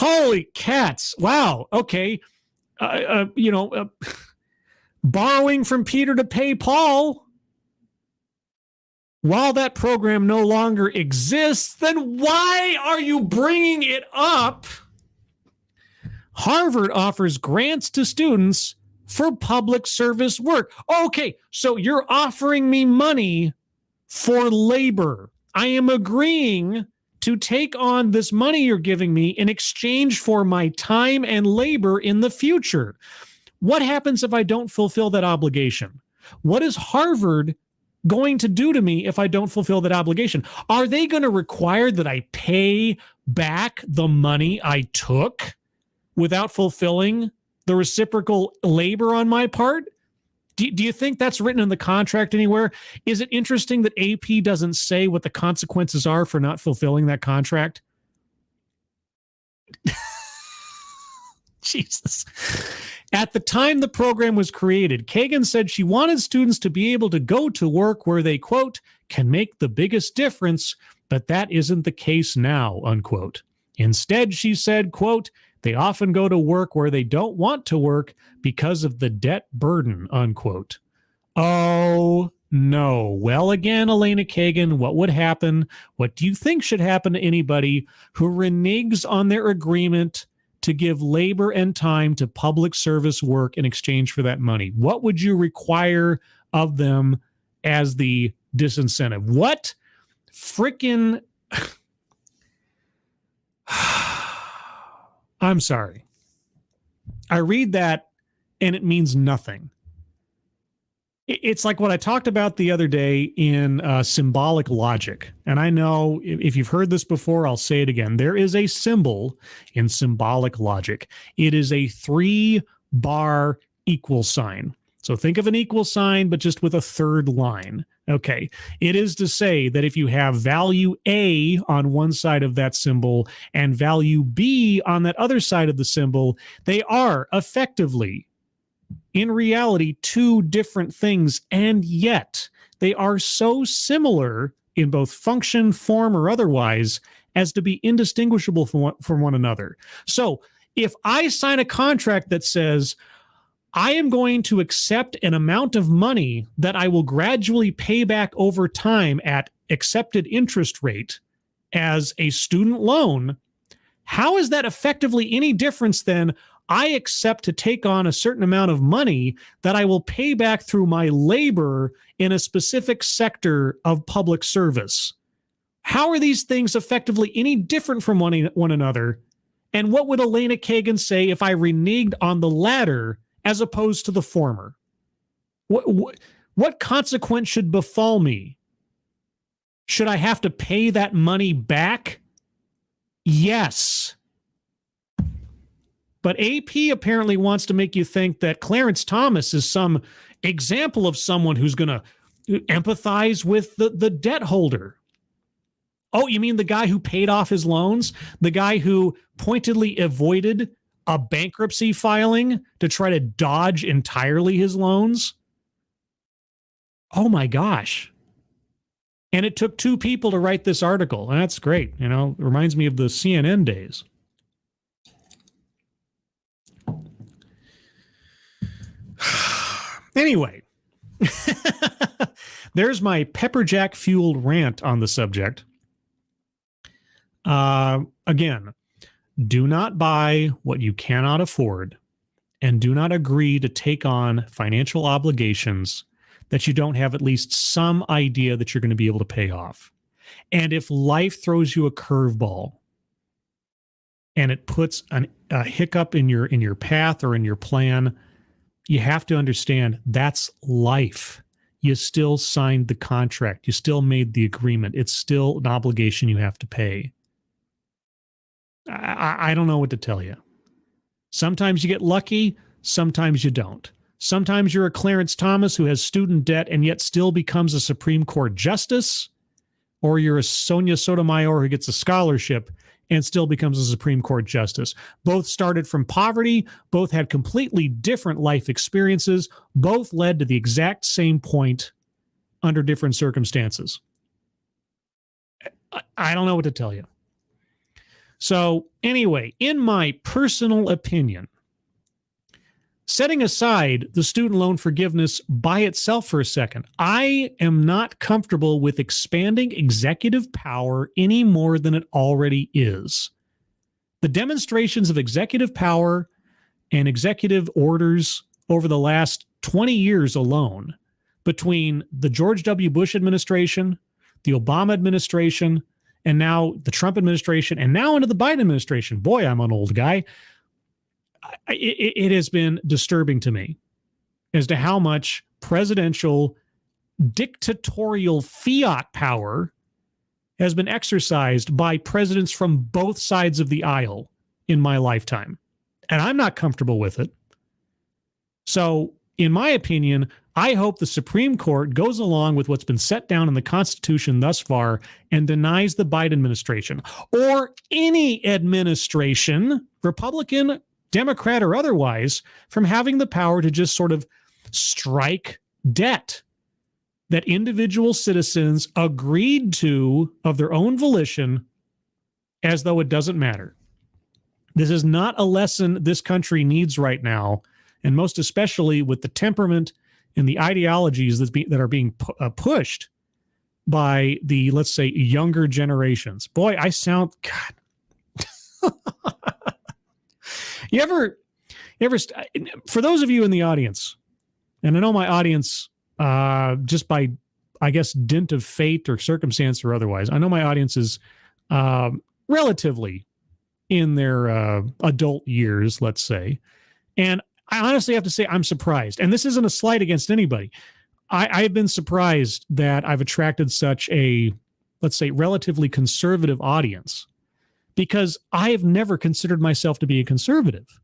Holy cats. Wow. Okay. Borrowing from Peter to pay Paul. While that program no longer exists, then why are you bringing it up? Harvard offers grants to students for public service work. Okay, so you're offering me money for labor. I am agreeing to take on this money you're giving me in exchange for my time and labor in the future. What happens if I don't fulfill that obligation? What is Harvard going to do to me if I don't fulfill that obligation? Are they going to require that I pay back the money I took without fulfilling the reciprocal labor on my part? Do you think that's written in the contract anywhere? Is it interesting that AP doesn't say what the consequences are for not fulfilling that contract? Jesus. At the time the program was created, Kagan said she wanted students to be able to go to work where they, quote, can make the biggest difference, but that isn't the case now, unquote. Instead, she said, quote, they often go to work where they don't want to work because of the debt burden, unquote. Oh, no. Well, again, Elena Kagan, what would happen? What do you think should happen to anybody who reneges on their agreement to give labor and time to public service work in exchange for that money? What would you require of them as the disincentive? What freaking... I'm sorry. I read that and it means nothing. It's like what I talked about the other day in symbolic logic. And I know if you've heard this before, I'll say it again. There is a symbol in symbolic logic. It is a 3-bar equal sign. So think of an equal sign, but just with a third line. Okay. It is to say that if you have value A on one side of that symbol and value B on that other side of the symbol, they are effectively, in reality, two different things, and yet they are so similar in both function, form, or otherwise as to be indistinguishable from one another. So if I sign a contract that says, I am going to accept an amount of money that I will gradually pay back over time at accepted interest rate as a student loan, how is that effectively any difference than I accept to take on a certain amount of money that I will pay back through my labor in a specific sector of public service? How are these things effectively any different from one another? And what would Elena Kagan say if I reneged on the latter as opposed to the former? What consequence should befall me? Should I have to pay that money back? Yes. But AP apparently wants to make you think that Clarence Thomas is some example of someone who's going to empathize with the debt holder. Oh, you mean the guy who paid off his loans? The guy who pointedly avoided a bankruptcy filing to try to dodge entirely his loans? Oh my gosh. And it took 2 people to write this article. And that's great. You know, it reminds me of the CNN days. Anyway, there's my Pepperjack fueled rant on the subject. Again, do not buy what you cannot afford, and do not agree to take on financial obligations that you don't have at least some idea that you're going to be able to pay off. And if life throws you a curveball and it puts a hiccup in your path or in your plan, you have to understand that's life. You still signed the contract. You still made the agreement. It's still an obligation you have to pay. I don't know what to tell you. Sometimes you get lucky. Sometimes you don't. Sometimes you're a Clarence Thomas who has student debt and yet still becomes a Supreme Court justice, or you're a Sonia Sotomayor who gets a scholarship and still becomes a Supreme Court justice. Both started from poverty. Both had completely different life experiences. Both led to the exact same point under different circumstances. I don't know what to tell you. So anyway, in my personal opinion, setting aside the student loan forgiveness by itself for a second, I am not comfortable with expanding executive power any more than it already is. The demonstrations of executive power and executive orders over the last 20 years alone, between the George W. Bush administration, the Obama administration, and now the Trump administration, and now into the Biden administration. Boy, I'm an old guy. It has been disturbing to me as to how much presidential dictatorial fiat power has been exercised by presidents from both sides of the aisle in my lifetime. And I'm not comfortable with it. So, in my opinion, I hope the Supreme Court goes along with what's been set down in the Constitution thus far and denies the Biden administration or any administration, Republican, Democrat, or otherwise, from having the power to just sort of strike debt that individual citizens agreed to of their own volition as though it doesn't matter. This is not a lesson this country needs right now, and most especially with the temperament and the ideologies that are being pushed by the, let's say, younger generations. Boy, I sound, God. You ever, for those of you in the audience, and I know my audience, just by, I guess, dint of fate or circumstance or otherwise, I know my audience is relatively in their adult years, let's say. And I honestly have to say I'm surprised. And this isn't a slight against anybody. I've been surprised that I've attracted such a, let's say, relatively conservative audience, because I have never considered myself to be a conservative.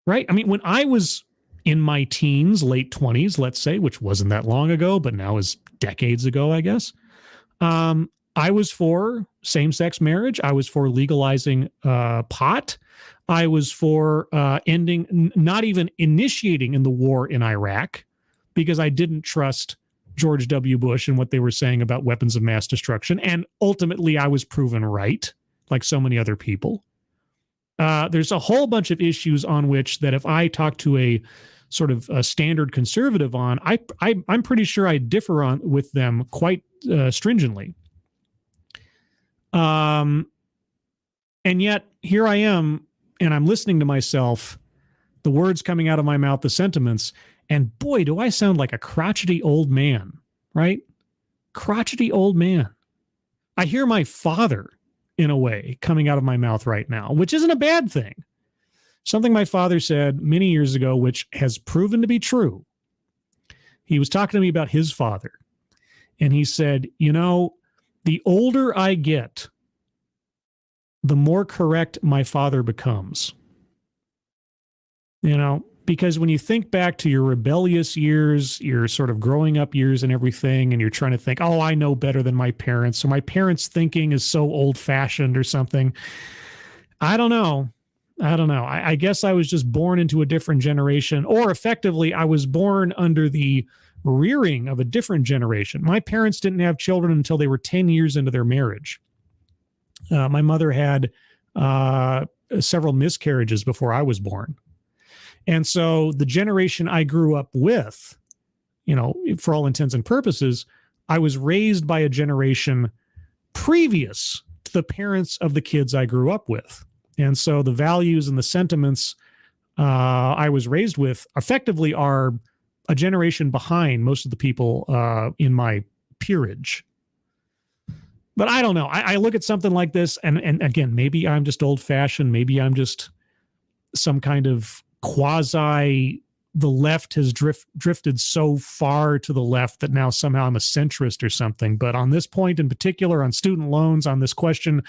Right? I mean, when I was in my teens, late 20s, let's say, which wasn't that long ago, but now is decades ago, I guess, I was for same-sex marriage. I was for legalizing pot. I was for ending, not even initiating in the war in Iraq, because I didn't trust George W. Bush and what they were saying about weapons of mass destruction. And ultimately, I was proven right, like so many other people. There's a whole bunch of issues on which that if I talk to a sort of a standard conservative on, I'm pretty sure I differ on with them quite stringently. And yet here I am, and I'm listening to myself, the words coming out of my mouth, the sentiments, and boy, do I sound like a crotchety old man, right? Crotchety old man. I hear my father, in a way, coming out of my mouth right now, which isn't a bad thing. Something my father said many years ago, which has proven to be true. He was talking to me about his father, and he said, you know, the older I get, the more correct my father becomes. You know, because when you think back to your rebellious years, your sort of growing up years and everything, and you're trying to think, oh, I know better than my parents, so my parents' thinking is so old-fashioned or something. I don't know. I guess I was just born into a different generation, or effectively, I was born under the rearing of a different generation. My parents didn't have children until they were 10 years into their marriage. My mother had several miscarriages before I was born. And so the generation I grew up with, you know, for all intents and purposes, I was raised by a generation previous to the parents of the kids I grew up with. And so the values and the sentiments I was raised with effectively are a generation behind most of the people in my peerage. But I don't know. I look at something like this, and again, maybe I'm just old-fashioned. Maybe I'm just some kind of quasi, the left has drifted so far to the left that now somehow I'm a centrist or something. But on this point in particular, on student loans, on this question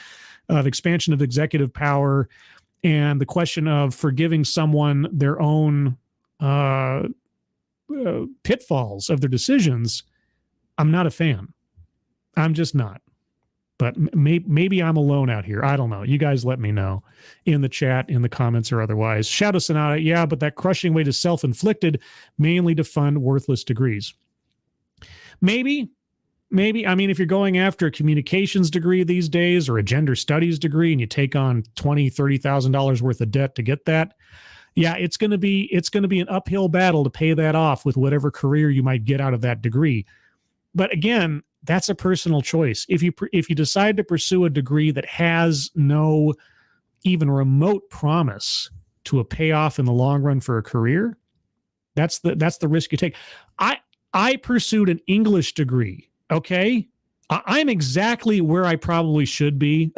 of expansion of executive power, and the question of forgiving someone their own pitfalls of their decisions, I'm not a fan. I'm just not. But maybe I'm alone out here. I don't know. You guys let me know in the chat, in the comments, or otherwise. Shadow Sonata, yeah, but that crushing weight is self-inflicted, mainly to fund worthless degrees. Maybe, maybe, I mean, if you're going after a communications degree these days or a gender studies degree and you take on $20,000-$30,000 worth of debt to get that, yeah, it's going to be an uphill battle to pay that off with whatever career you might get out of that degree. But again, that's a personal choice. If you decide to pursue a degree that has no even remote promise to a payoff in the long run for a career, that's the risk you take. I pursued an English degree. Okay, I'm exactly where I probably should be,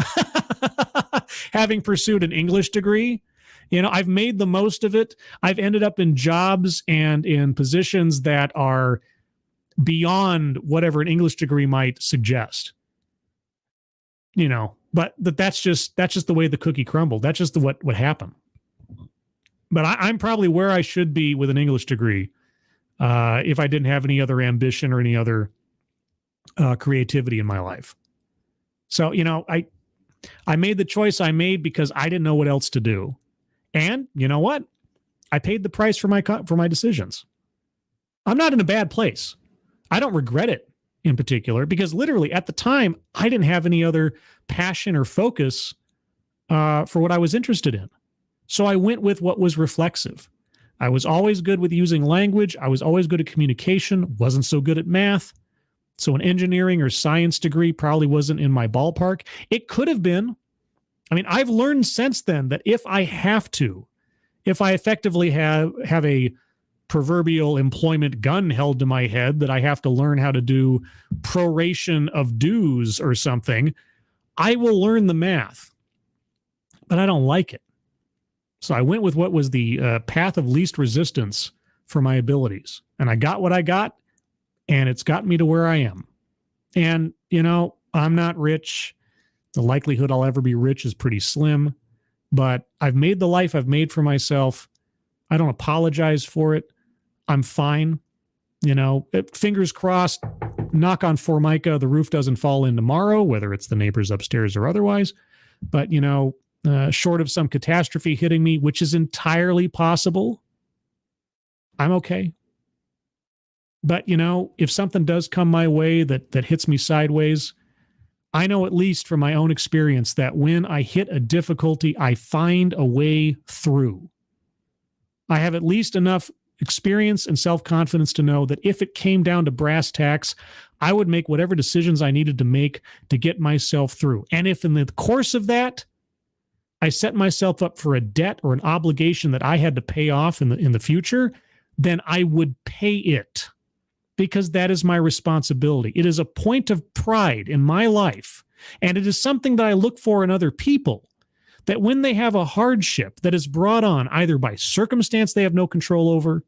having pursued an English degree. You know, I've made the most of it. I've ended up in jobs and in positions that are beyond whatever an English degree might suggest. You know, but that's just the way the cookie crumbled. That's just what happened. But I'm probably where I should be with an English degree if I didn't have any other ambition or any other creativity in my life. So, you know, I made the choice I made because I didn't know what else to do. And you know what? I paid the price for my decisions. I'm not in a bad place. I don't regret it in particular because literally at the time, I didn't have any other passion or focus for what I was interested in. So I went with what was reflexive. I was always good with using language. I was always good at communication, wasn't so good at math. So an engineering or science degree probably wasn't in my ballpark. It could have been. I mean, I've learned since then that if I effectively have a proverbial employment gun held to my head that I have to learn how to do proration of dues or something, I will learn the math, but I don't like it. So I went with what was the path of least resistance for my abilities. And I got what I got, and it's gotten me to where I am. And, you know, I'm not rich. The likelihood I'll ever be rich is pretty slim. But I've made the life I've made for myself. I don't apologize for it. I'm fine. You know, fingers crossed, knock on Formica, the roof doesn't fall in tomorrow, whether it's the neighbors upstairs or otherwise. But, you know, short of some catastrophe hitting me, which is entirely possible, I'm okay. But, you know, if something does come my way that hits me sideways, I know at least from my own experience that when I hit a difficulty, I find a way through. I have at least enough experience and self-confidence to know that if it came down to brass tacks, I would make whatever decisions I needed to make to get myself through. And if in the course of that, I set myself up for a debt or an obligation that I had to pay off in the future, then I would pay it because that is my responsibility. It is a point of pride in my life, and it is something that I look for in other people, that when they have a hardship that is brought on either by circumstance they have no control over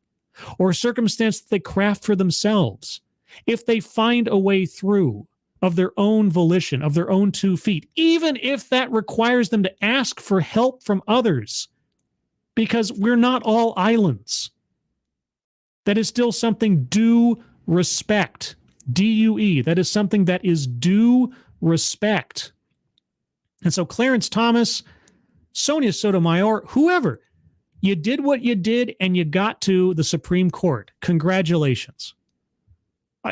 or circumstance that they craft for themselves, if they find a way through of their own volition, of their own 2 feet, even if that requires them to ask for help from others, because we're not all islands. That is still something due respect. DUE. That is something that is due respect. And so Clarence Thomas, Sonia Sotomayor, whoever, you did what you did and you got to the Supreme Court. Congratulations.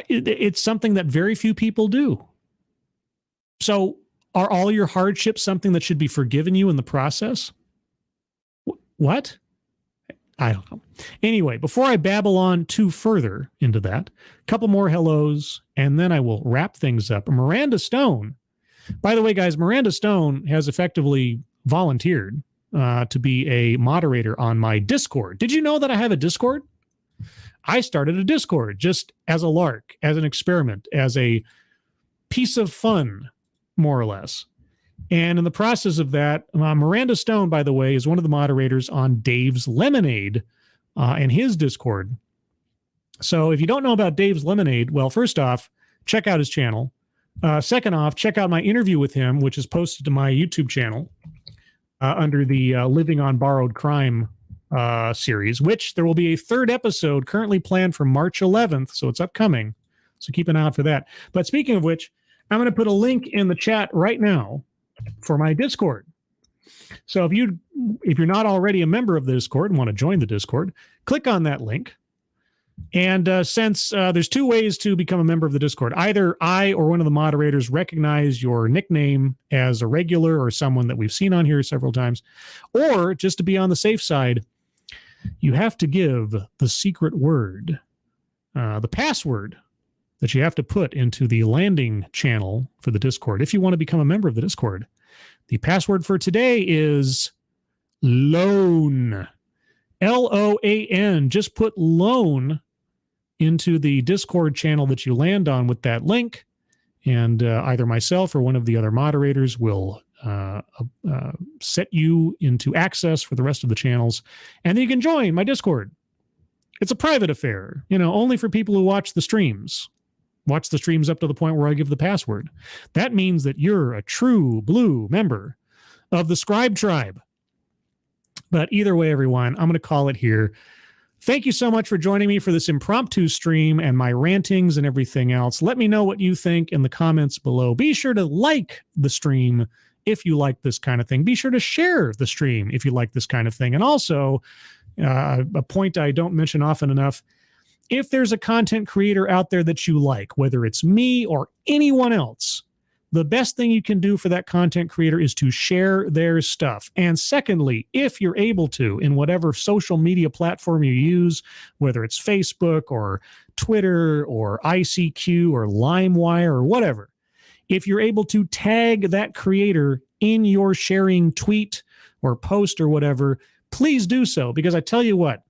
It's something that very few people do. So are all your hardships something that should be forgiven you in the process? What? I don't know. Anyway, before I babble on too further into that, a couple more hellos, and then I will wrap things up. Miranda Stone. By the way, guys, Miranda Stone has effectively volunteered to be a moderator on my Discord. Did you know that I have a Discord? I started a Discord just as a lark, as an experiment, as a piece of fun, more or less. And in the process of that, Miranda Stone, by the way, is one of the moderators on Dave's Lemonade and his Discord. So if you don't know about Dave's Lemonade, well, first off, check out his channel. Second off, check out my interview with him, which is posted to my YouTube channel under the Living on Borrowed Crime series, which there will be a third episode currently planned for March 11th. So it's upcoming. So keep an eye out for that. But speaking of which, I'm going to put a link in the chat right now for my Discord. So if you're not already a member of the Discord and want to join the Discord, click on that link. And since there's two ways to become a member of the Discord, either I or one of the moderators recognize your nickname as a regular or someone that we've seen on here several times, or just to be on the safe side, you have to give the secret word, the password that you have to put into the landing channel for the Discord if you want to become a member of the Discord. The password for today is LOAN. LOAN. Just put LOAN into the Discord channel that you land on with that link, and either myself or one of the other moderators will set you into access for the rest of the channels, and then you can join my Discord. It's a private affair, only for people who watch the streams. Watch the streams up to the point where I give the password. That means that you're a true blue member of the Scribe Tribe. But either way, everyone, I'm going to call it here. Thank you so much for joining me for this impromptu stream and my rantings and everything else. Let me know what you think in the comments below. Be sure to like the stream if you like this kind of thing. Be sure to share the stream if you like this kind of thing. And also, a point I don't mention often enough, if there's a content creator out there that you like, whether it's me or anyone else, the best thing you can do for that content creator is to share their stuff. And secondly, if you're able to, in whatever social media platform you use, whether it's Facebook or Twitter or ICQ or LimeWire or whatever, if you're able to tag that creator in your sharing tweet or post or whatever, please do so. Because I tell you what,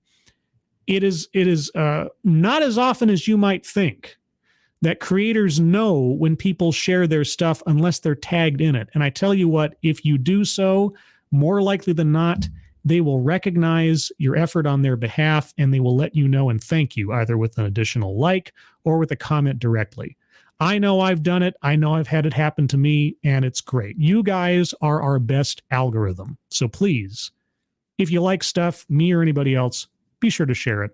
it is not as often as you might think that creators know when people share their stuff unless they're tagged in it. And I tell you what, if you do so, more likely than not, they will recognize your effort on their behalf and they will let you know and thank you, either with an additional like or with a comment directly. I know I've done it. I know I've had it happen to me, and it's great. You guys are our best algorithm. So please, if you like stuff, me or anybody else, be sure to share it.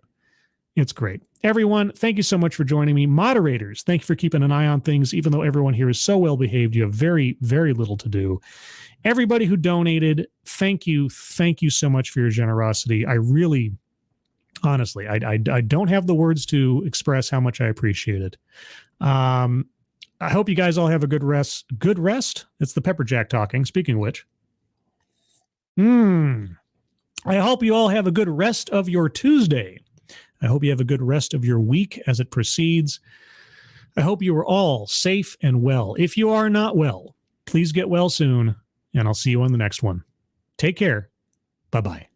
It's great. Everyone, thank you so much for joining me. Moderators, thank you for keeping an eye on things. Even though everyone here is so well behaved, you have very, very little to do. Everybody who donated, thank you. Thank you so much for your generosity. I really, honestly, I don't have the words to express how much I appreciate it. I hope you guys all have a good rest. Good rest? It's the Pepperjack talking. Speaking of which. I hope you all have a good rest of your Tuesday. I hope you have a good rest of your week as it proceeds. I hope you are all safe and well. If you are not well, please get well soon, and I'll see you on the next one. Take care. Bye-bye.